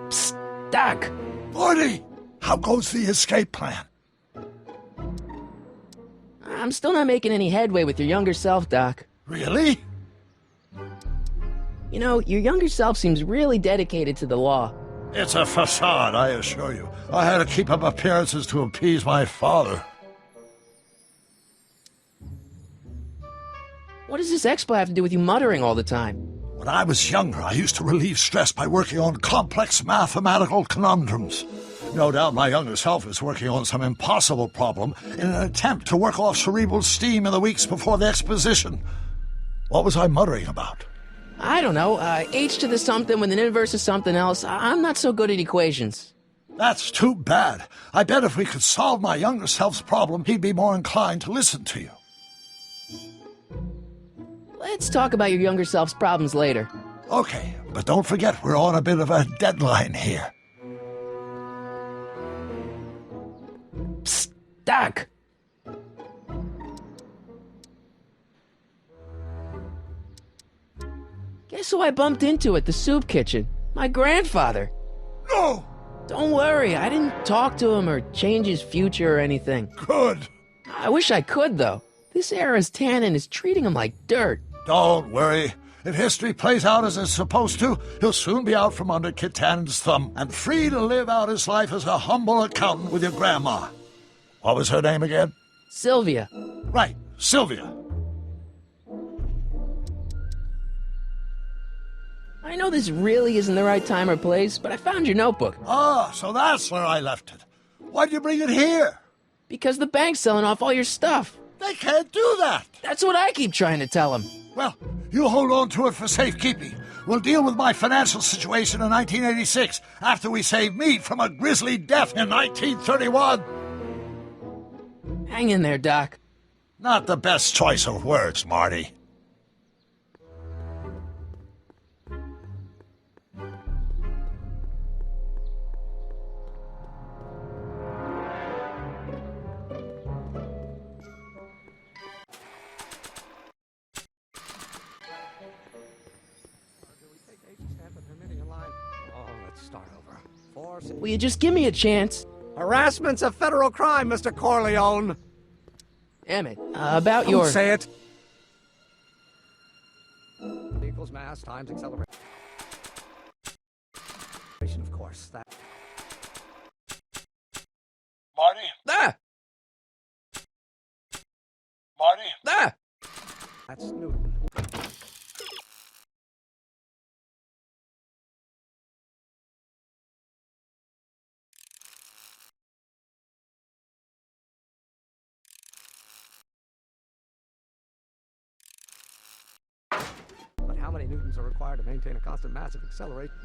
Psst, Doc! Marty! How goes the escape plan? I'm still not making any headway with your younger self, Doc. Really? You know, your younger self seems really dedicated to the law. It's a facade, I assure you. I had to keep up appearances to appease my father. What does this expo have to do with you muttering all the time? When I was younger, I used to relieve stress by working on complex mathematical conundrums. No doubt my younger self is working on some impossible problem in an attempt to work off cerebral steam in the weeks before the exposition. What was I muttering about? I don't know, h to the something with an inverse of something else. I'm not so good at equations. That's too bad. I bet if we could solve my younger self's problem, he'd be more inclined to listen to you. Let's talk about your younger self's problems later. Okay, but don't forget we're on a bit of a deadline here. Psst, Doc! Guess who I bumped into at the soup kitchen? My grandfather. No! Don't worry, I didn't talk to him or change his future or anything. Good. I wish I could, though. This era's tannin is treating him like dirt. Don't worry. If history plays out as it's supposed to, he'll soon be out from under Kit Tannen's thumb and free to live out his life as a humble accountant with your grandma. What was her name again? Sylvia. Right, Sylvia. I know this really isn't the right time or place, but I found your notebook. Ah, so that's where I left it. Why'd you bring it here? Because the bank's selling off all your stuff. They can't do that. That's what I keep trying to tell them. Well, you hold on to it for safekeeping. We'll deal with my financial situation in 1986 after we save me from a grisly death in 1931. Hang in there, Doc. Not the best choice of words, Marty. Will you just give me a chance? Harassment's a federal crime, Mr. Corleone. Emmett, about your... Don't say it. Equals mass times acceleration. Of course, that... Marty? Ah! Marty? Ah! That's Newton. But how many newtons are required to maintain a constant massive acceleration?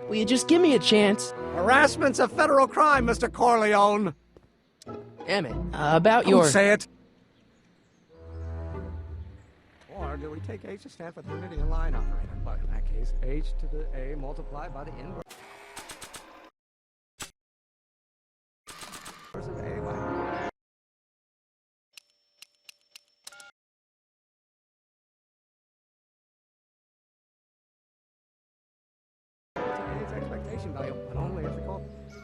Will you just give me a chance? Harassment's a federal crime, Mr. Corleone. Emmett, about your... Don't say it. Or do we take H to stand for the Hermitian line operator? Well, in that case, H to the A multiplied by the inverse of A. Expectation value, but only if we call.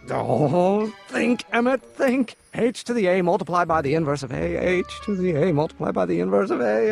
Don't think, Emmett, think. H to the A multiplied by the inverse of A. H to the A multiplied by the inverse of A.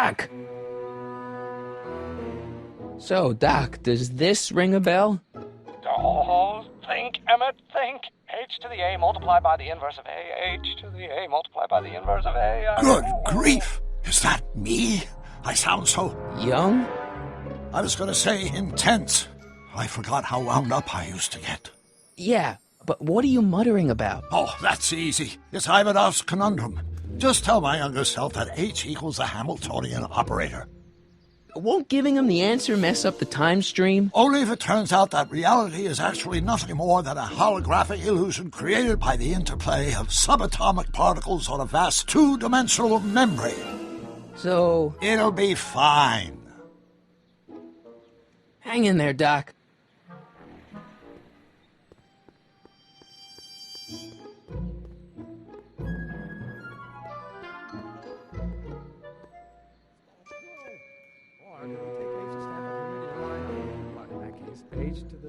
Doc! So, Doc, does this ring a bell? Oh, think, Emmett, think. H to the A multiplied by the inverse of A. H to the A multiplied by the inverse of A. Good grief! Is that me? I sound so... Young? I was going to say intense. I forgot how wound up I used to get. Yeah, but what are you muttering about? Oh, that's easy. It's Ivanov's conundrum. Just tell my younger self that H equals a Hamiltonian operator. Won't giving him the answer mess up the time stream? Only if it turns out that reality is actually nothing more than a holographic illusion created by the interplay of subatomic particles on a vast two-dimensional membrane. So... It'll be fine. Hang in there, Doc.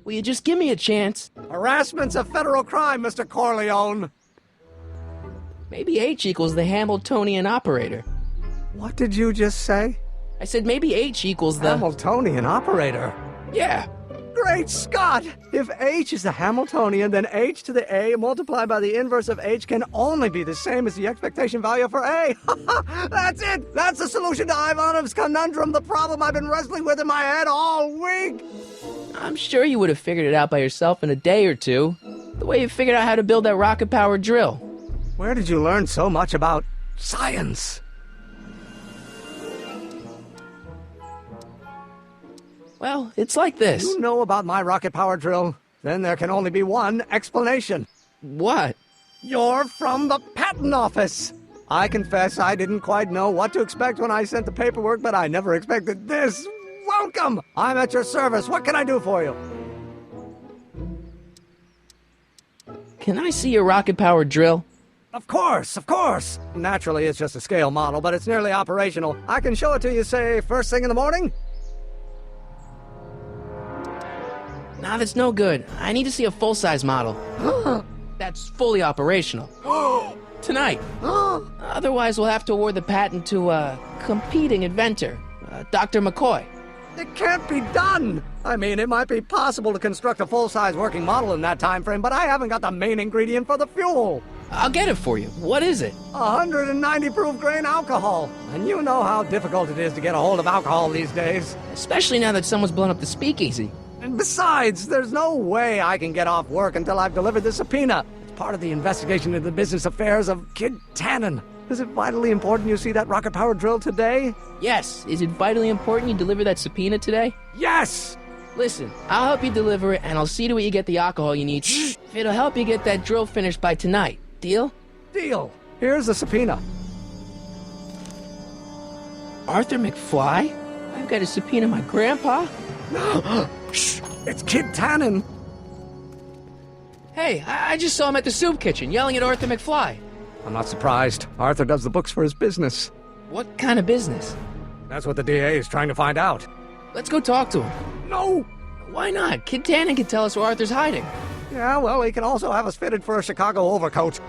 Will you just give me a chance? Harassment's a federal crime, Mr. Corleone. Maybe H equals the Hamiltonian operator. What did you just say? I said maybe H equals the... Hamiltonian operator? Yeah. Great Scott! If H is the Hamiltonian, then H to the A multiplied by the inverse of H can only be the same as the expectation value for A. That's it! That's the solution to Ivanov's conundrum, the problem I've been wrestling with in my head all week! I'm sure you would have figured it out by yourself in a day or two. The way you figured out how to build that rocket-powered drill. Where did you learn so much about science? Well, it's like this. You know about my rocket-powered drill? Then there can only be one explanation. What? You're from the patent office. I confess I didn't quite know what to expect when I sent the paperwork, but I never expected this. Welcome! I'm at your service. What can I do for you? Can I see your rocket-powered drill? Of course, of course. Naturally, it's just a scale model, but it's nearly operational. I can show it to you, say, first thing in the morning? Nah, that's no good. I need to see a full-size model. That's fully operational. Tonight. Otherwise, we'll have to award the patent to a competing inventor, Dr. McCoy. It can't be done! I mean, it might be possible to construct a full-size working model in that time frame, but I haven't got the main ingredient for the fuel. I'll get it for you. What is it? 190 proof grain alcohol. And you know how difficult it is to get a hold of alcohol these days. Especially now that someone's blown up the speakeasy. And besides, there's no way I can get off work until I've delivered the subpoena. It's part of the investigation into the business affairs of Kid Tannen. Is it vitally important you see that rocket-powered drill today? Yes. Is it vitally important you deliver that subpoena today? Yes! Listen, I'll help you deliver it, and I'll see to it you get the alcohol you need. If it'll help you get that drill finished by tonight. Deal? Deal. Here's the subpoena. Arthur McFly? I've got to subpoena my grandpa? Shh! It's Kid Tannen! Hey, I just saw him at the soup kitchen, yelling at Arthur McFly. I'm not surprised. Arthur does the books for his business. What kind of business? That's what the DA is trying to find out. Let's go talk to him. No! Why not? Kid Tannen can tell us where Arthur's hiding. Yeah, well, he can also have us fitted for a Chicago overcoat.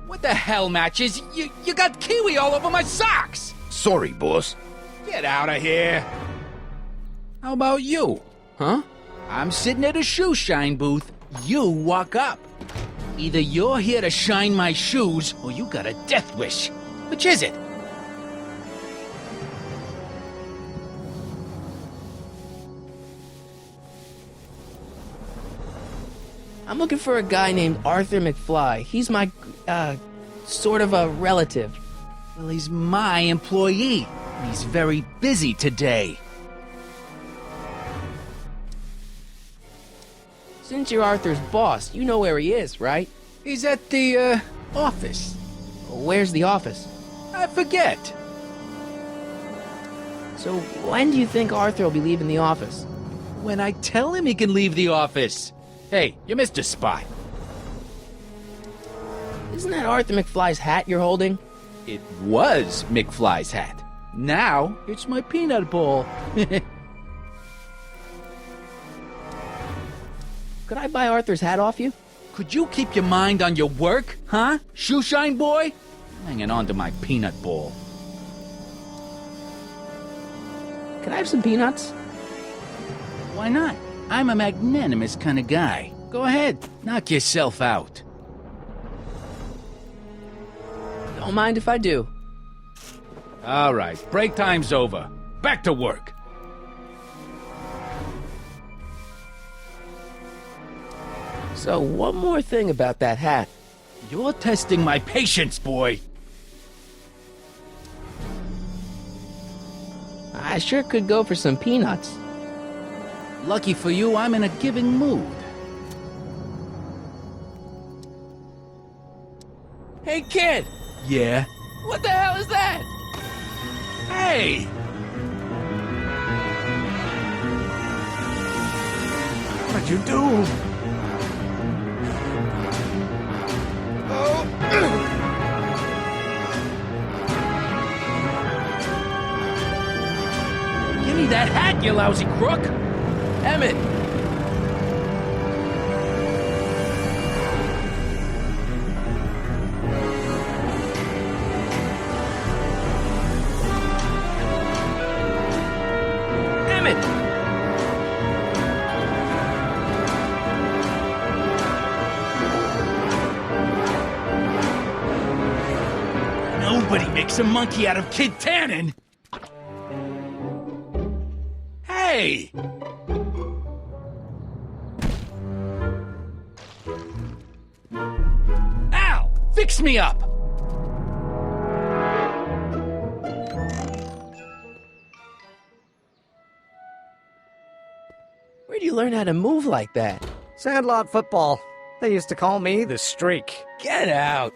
What the hell, Matches? You got kiwi all over my socks! Sorry, boss. Get out of here! How about you? Huh? I'm sitting at a shoe shine booth. You walk up. Either you're here to shine my shoes, or you got a death wish. Which is it? I'm looking for a guy named Arthur McFly. He's my, sort of a relative. Well, he's my employee. He's very busy today. Since you're Arthur's boss, you know where he is, right? He's at the, office. Where's the office? I forget. So when do you think Arthur will be leaving the office? When I tell him he can leave the office. Hey, you missed a spot. Isn't that Arthur McFly's hat you're holding? It was McFly's hat. Now, it's my peanut ball. Could I buy Arthur's hat off you? Could you keep your mind on your work, huh? Shoeshine boy? Hanging on to my peanut ball. Can I have some peanuts? Why not? I'm a magnanimous kind of guy. Go ahead, knock yourself out. Don't mind if I do. All right, break time's over. Back to work. So, one more thing about that hat. You're testing my patience, boy. I sure could go for some peanuts. Lucky for you, I'm in a giving mood. Hey, kid! Yeah? What the hell is that? Hey! What'd you do? Give me that hat, you lousy crook! Emmett! Emmett! Nobody makes a monkey out of Kid Tannen! Hey! Al! Fix me up! Where'd you learn how to move like that? Sandlot football. They used to call me the Streak. Get out!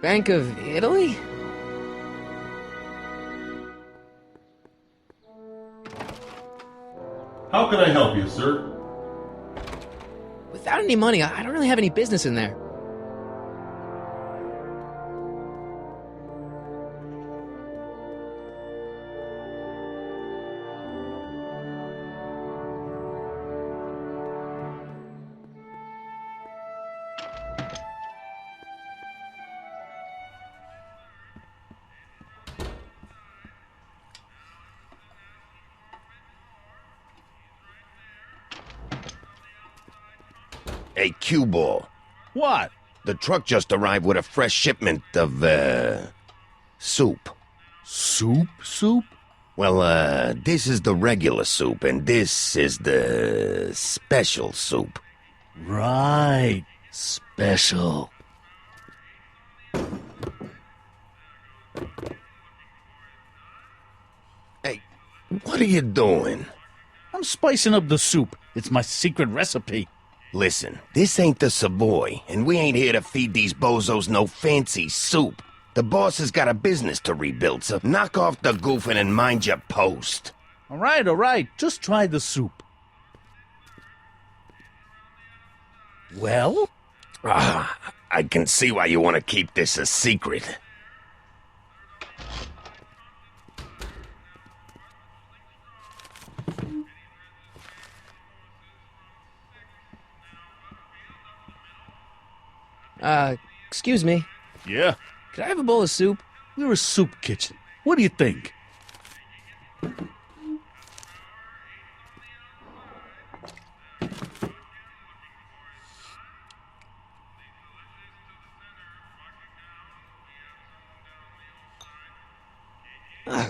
Bank of Italy? How can I help you, sir? Without any money, I don't really have any business in there. Hey, Q-Ball. What? The truck just arrived with a fresh shipment of, soup. Soup? Well, this is the regular soup, and this is the special soup. Right. Special. Hey, what are you doing? I'm spicing up the soup. It's my secret recipe. Listen, this ain't the Savoy, and we ain't here to feed these bozos no fancy soup. The boss has got a business to rebuild, so knock off the goofing and mind your post. All right. Just try the soup. Well? I can see why you want to keep this a secret. Excuse me. Yeah? Could I have a bowl of soup? We're a soup kitchen. What do you think?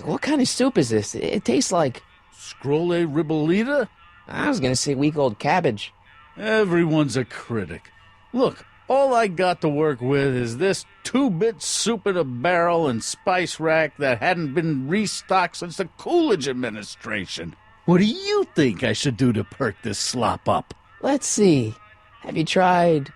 What kind of soup is this? It tastes like... Scrolle ribollita? I was gonna say week-old cabbage. Everyone's a critic. Look, all I got to work with is this 2-bit soup in a barrel and spice rack that hadn't been restocked since the Coolidge administration. What do you think I should do to perk this slop up? Let's see. Have you tried...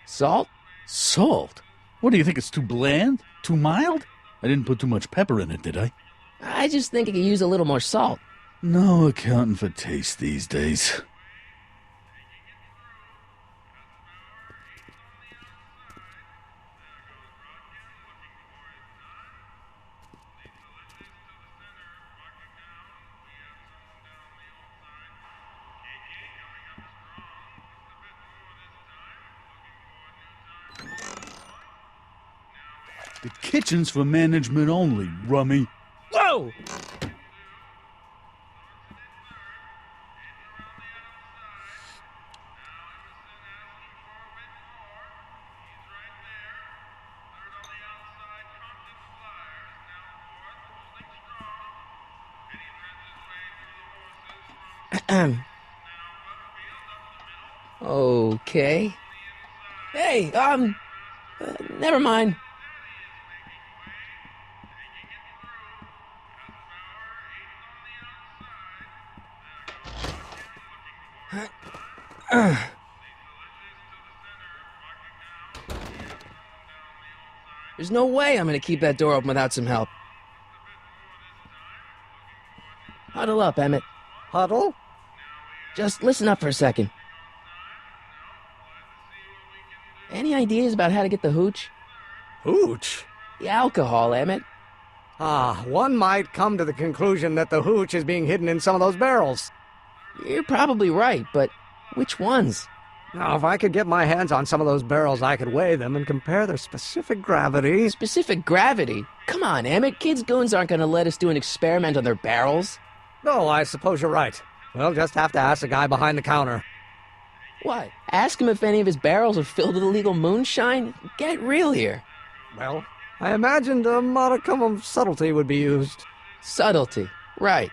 salt? Salt? What do you think, it's too bland? Too mild? I didn't put too much pepper in it, did I? I just think it could use a little more salt. No accounting for taste these days. The kitchen's for management only, rummy. Whoa! Okay. Hey, never mind. There's no way I'm gonna keep that door open without some help. Huddle up, Emmett. Huddle? Just listen up for a second. Any ideas about how to get the hooch? Hooch? The alcohol, Emmett. One might come to the conclusion that the hooch is being hidden in some of those barrels. You're probably right, but which ones? Now, if I could get my hands on some of those barrels, I could weigh them and compare their specific gravity. Specific gravity? Come on, Emmett. Kids' goons aren't gonna let us do an experiment on their barrels. No, I suppose you're right. We'll just have to ask the guy behind the counter. What? Ask him if any of his barrels are filled with illegal moonshine? Get real here. Well, I imagined a modicum of subtlety would be used. Subtlety. Right.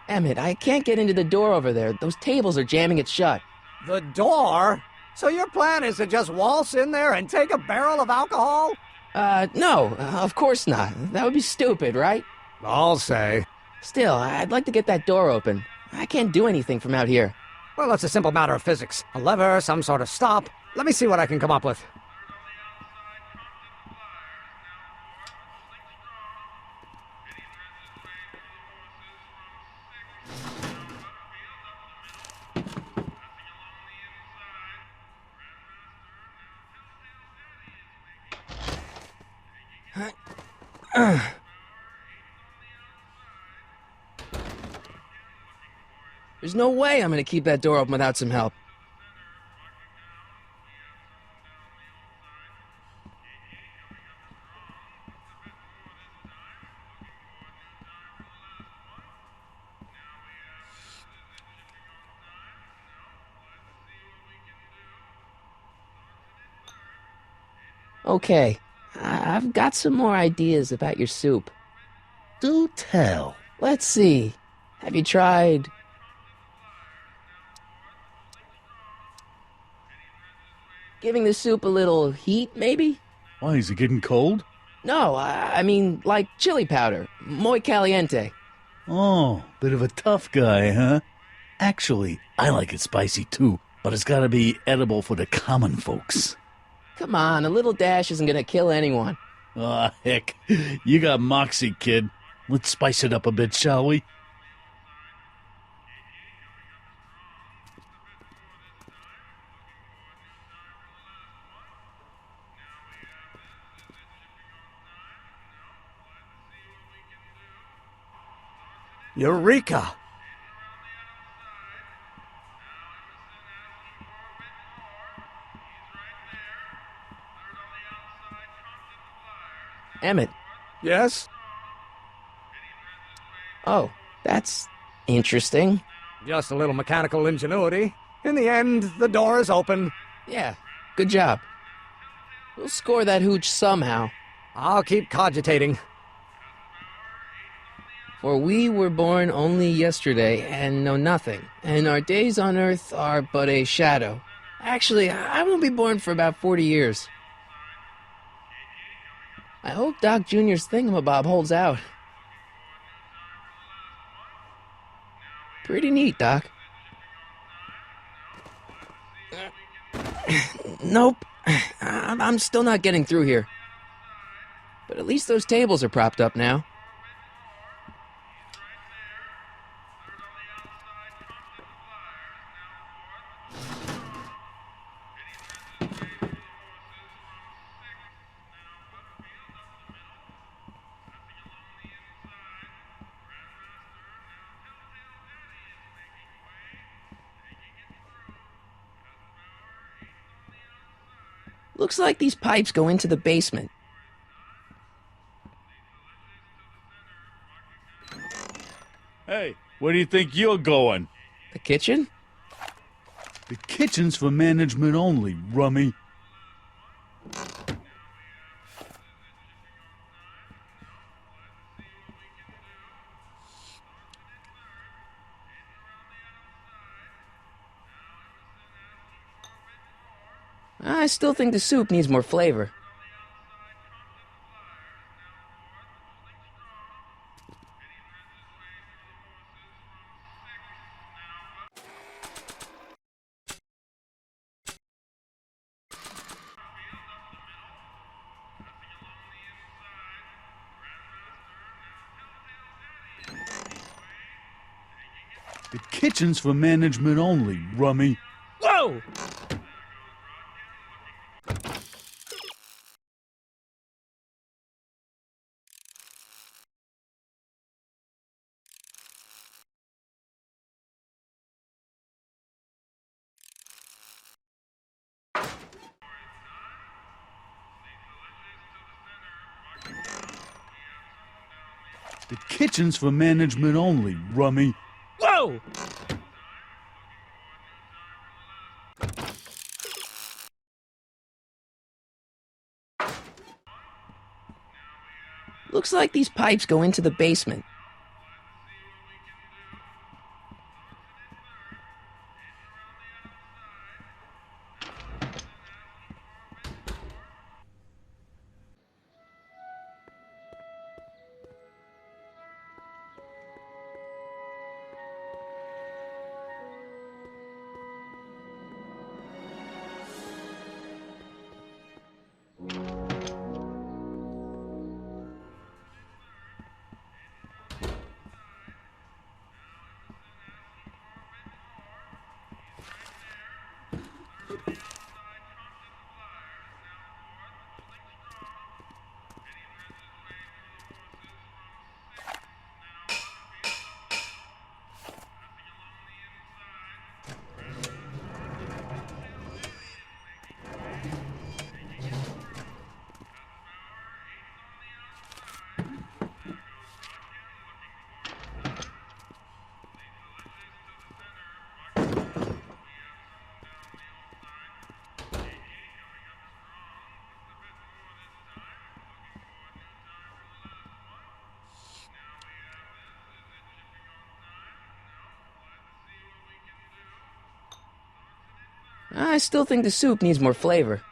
Emmett, I can't get into the door over there. Those tables are jamming it shut. The door? So your plan is to just waltz in there and take a barrel of alcohol? No, of course not. That would be stupid, right? I'll say. Still, I'd like to get that door open. I can't do anything from out here. Well, it's a simple matter of physics. A lever, some sort of stop. Let me see what I can come up with. There's no way I'm gonna keep that door open without some help. Okay, I've got some more ideas about your soup. Do tell. Let's see. Have you tried... giving the soup a little heat, maybe? Why, is it getting cold? No, I mean, like chili powder. Muy caliente. Oh, bit of a tough guy, huh? Actually, I like it spicy too, but it's gotta be edible for the common folks. Come on, a little dash isn't gonna kill anyone. Aw, heck. You got moxie, kid. Let's spice it up a bit, shall we? Eureka! Emmett. Yes? Oh, that's interesting. Just a little mechanical ingenuity. In the end, the door is open. Yeah, good job. We'll score that hooch somehow. I'll keep cogitating. For we were born only yesterday and know nothing, and our days on earth are but a shadow. Actually, I won't be born for about 40 years. I hope Doc Jr.'s thingamabob holds out. Pretty neat, Doc. Nope. I'm still not getting through here. but at least those tables are propped up now. Looks like these pipes go into the basement. Hey, where do you think you're going? The kitchen? The kitchen's for management only, rummy. I still think the soup needs more flavor. The kitchen's for management only, rummy. Whoa! The kitchen's for management only, rummy. Whoa! Looks like these pipes go into the basement. I still think the soup needs more flavor.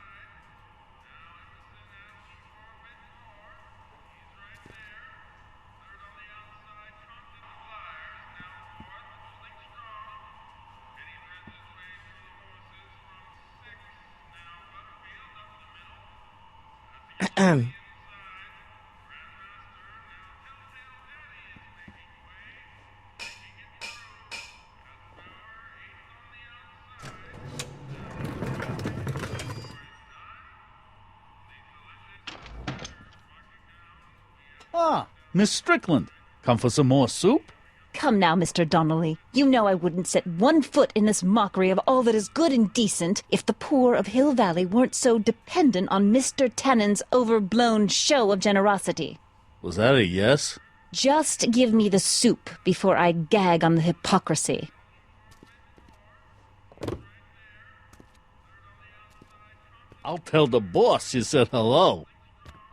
Ah, Miss Strickland. Come for some more soup? Come now, Mr. Donnelly. You know I wouldn't set one foot in this mockery of all that is good and decent if the poor of Hill Valley weren't so dependent on Mr. Tennant's overblown show of generosity. Was that a yes? Just give me the soup before I gag on the hypocrisy. I'll tell the boss you said hello.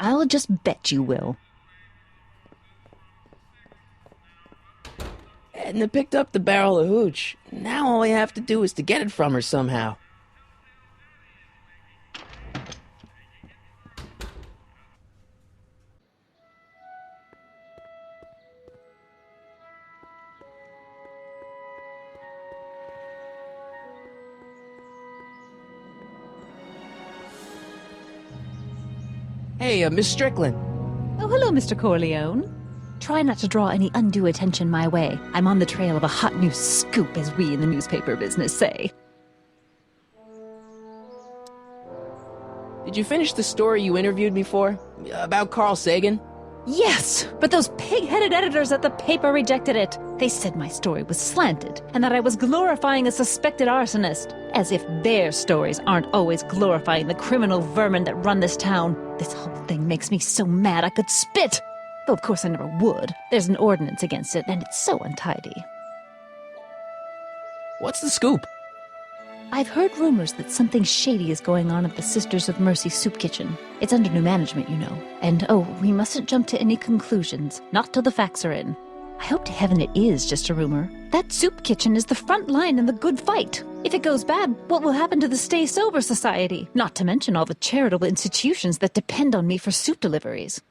I'll just bet you will. Edna picked up the barrel of hooch. Now all I have to do is to get it from her somehow. Hey, Miss Strickland. Oh, hello, Mr. Corleone. Try not to draw any undue attention my way. I'm on the trail of a hot new scoop, as we in the newspaper business say. Did you finish the story you interviewed me for? About Carl Sagan? Yes, but those pig-headed editors at the paper rejected it. They said my story was slanted, and that I was glorifying a suspected arsonist. As if their stories aren't always glorifying the criminal vermin that run this town. This whole thing makes me so mad I could spit. Though of course I never would. There's an ordinance against it, and it's so untidy. What's the scoop? I've heard rumors that something shady is going on at the Sisters of Mercy soup kitchen. It's under new management, you know. And we mustn't jump to any conclusions. Not till the facts are in. I hope to heaven it is just a rumor. That soup kitchen is the front line in the good fight. If it goes bad, what will happen to the Stay Sober Society? Not to mention all the charitable institutions that depend on me for soup deliveries.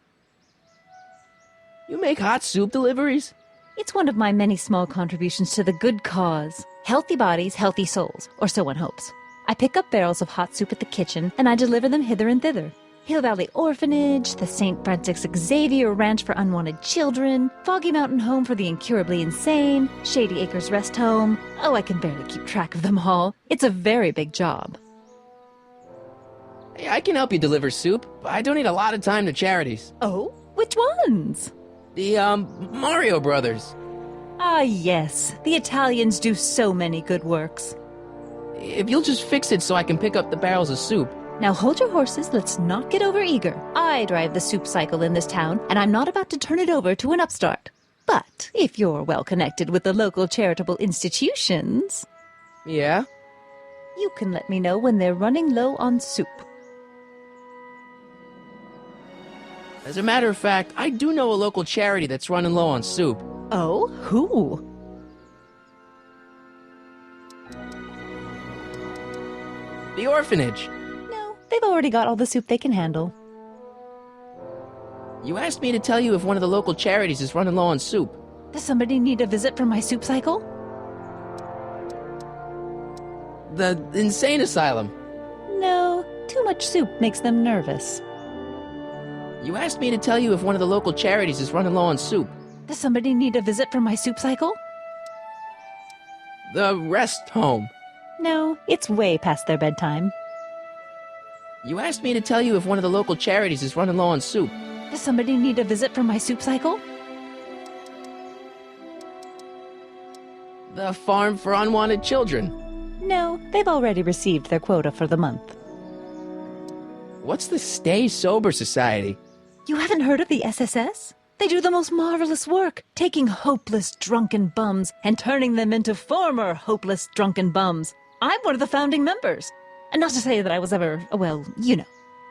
You make hot soup deliveries? It's one of my many small contributions to the good cause. Healthy bodies, healthy souls, or so one hopes. I pick up barrels of hot soup at the kitchen, and I deliver them hither and thither. Hill Valley Orphanage, the St. Francis Xavier Ranch for Unwanted Children, Foggy Mountain Home for the Incurably Insane, Shady Acres Rest Home. Oh, I can barely keep track of them all. It's a very big job. Hey, I can help you deliver soup. I donate a lot of time to charities. Oh? Which ones? The, Mario Brothers. Ah, yes. The Italians do so many good works. If you'll just fix it so I can pick up the barrels of soup. Now hold your horses, let's not get overeager. I drive the soup cycle in this town, and I'm not about to turn it over to an upstart. But if you're well connected with the local charitable institutions... Yeah? You can let me know when they're running low on soup. As a matter of fact, I do know a local charity that's running low on soup. Oh? Who? The orphanage. No, they've already got all the soup they can handle. You asked me to tell you if one of the local charities is running low on soup. Does somebody need a visit from my soup cycle? The insane asylum. No, too much soup makes them nervous. You asked me to tell you if one of the local charities is running low on soup. Does somebody need a visit from my soup cycle? The rest home. No, it's way past their bedtime. You asked me to tell you if one of the local charities is running low on soup. Does somebody need a visit from my soup cycle? The farm for unwanted children. No, they've already received their quota for the month. What's the Stay Sober Society? You haven't heard of the SSS? They do the most marvelous work, taking hopeless drunken bums and turning them into former hopeless drunken bums. I'm one of the founding members. And not to say that I was ever, well, you know.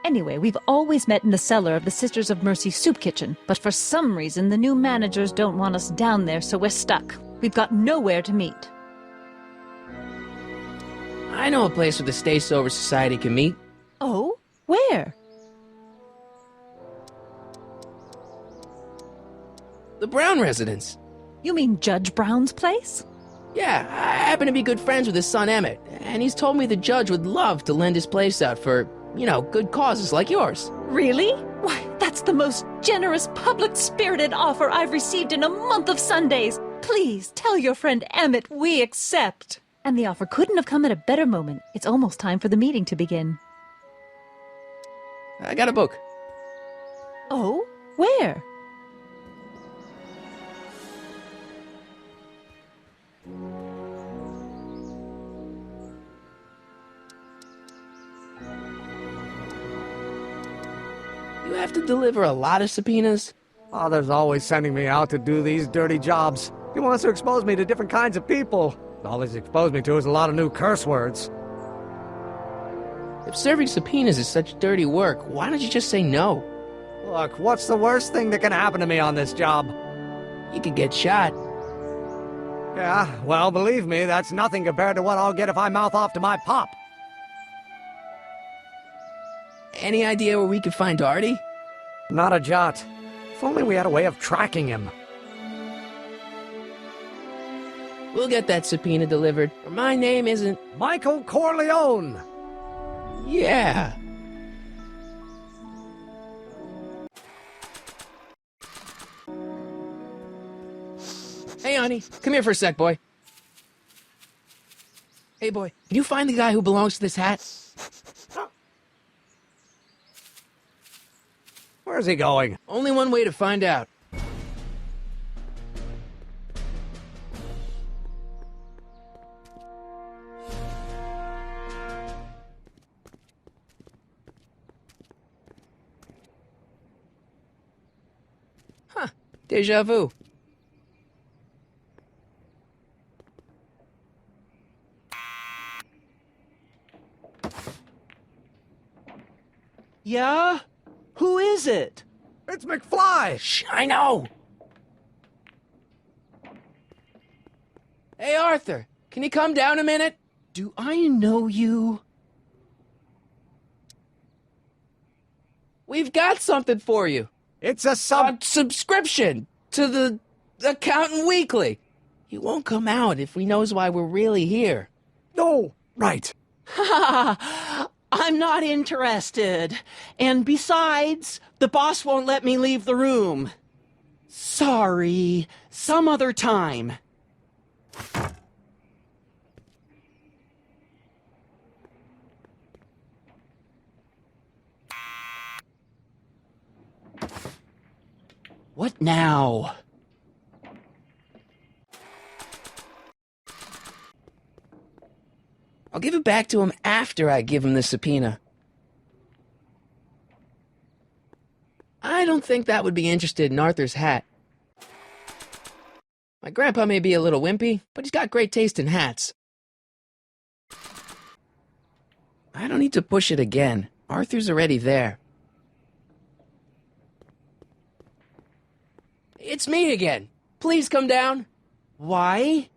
Anyway, we've always met in the cellar of the Sisters of Mercy soup kitchen, but for some reason the new managers don't want us down there, so we're stuck. We've got nowhere to meet. I know a place where the Stay Sober Society can meet. Oh? Where? The Brown residence. You mean Judge Brown's place? Yeah, I happen to be good friends with his son Emmett, and he's told me the judge would love to lend his place out for, you know, good causes like yours. Really? Why, that's the most generous, public-spirited offer I've received in a month of Sundays. Please, tell your friend Emmett we accept. And the offer couldn't have come at a better moment. It's almost time for the meeting to begin. I got a book. Oh? Where? You have to deliver a lot of subpoenas? Father's always sending me out to do these dirty jobs. He wants to expose me to different kinds of people. All he's exposed me to is a lot of new curse words. If serving subpoenas is such dirty work, why don't you just say no? Look, what's the worst thing that can happen to me on this job? You could get shot. Yeah, well, believe me, that's nothing compared to what I'll get if I mouth off to my pop. Any idea where we could find Artie? Not a jot. If only we had a way of tracking him. We'll get that subpoena delivered, or my name isn't... Michael Corleone! Yeah. honey. Come here for a sec, boy. Hey, boy, can you find the guy who belongs to this hat? Where's he going? Only one way to find out. Huh. Deja vu. Yeah? Who is it? It's McFly! Shh, I know! Hey, Arthur, can you come down a minute? Do I know you? We've got something for you. It's a subscription to the Accountant Weekly. He won't come out if he knows why we're really here. No, right. Ha! I'm not interested. And besides, the boss won't let me leave the room. Sorry, some other time. What now? I'll give it back to him after I give him the subpoena. I don't think that would be interested in Arthur's hat. My grandpa may be a little wimpy, but he's got great taste in hats. I don't need to push it again. Arthur's already there. It's me again. Please come down. Why?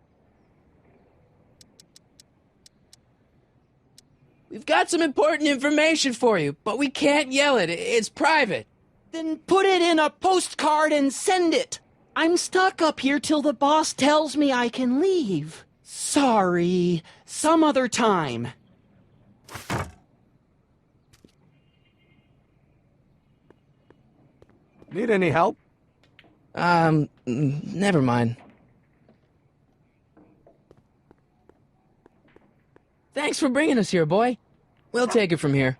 We've got some important information for you, but we can't yell it. It's private. Then put it in a postcard and send it. I'm stuck up here till the boss tells me I can leave. Sorry, some other time. Need any help? Never mind. Thanks for bringing us here, boy. We'll take it from here.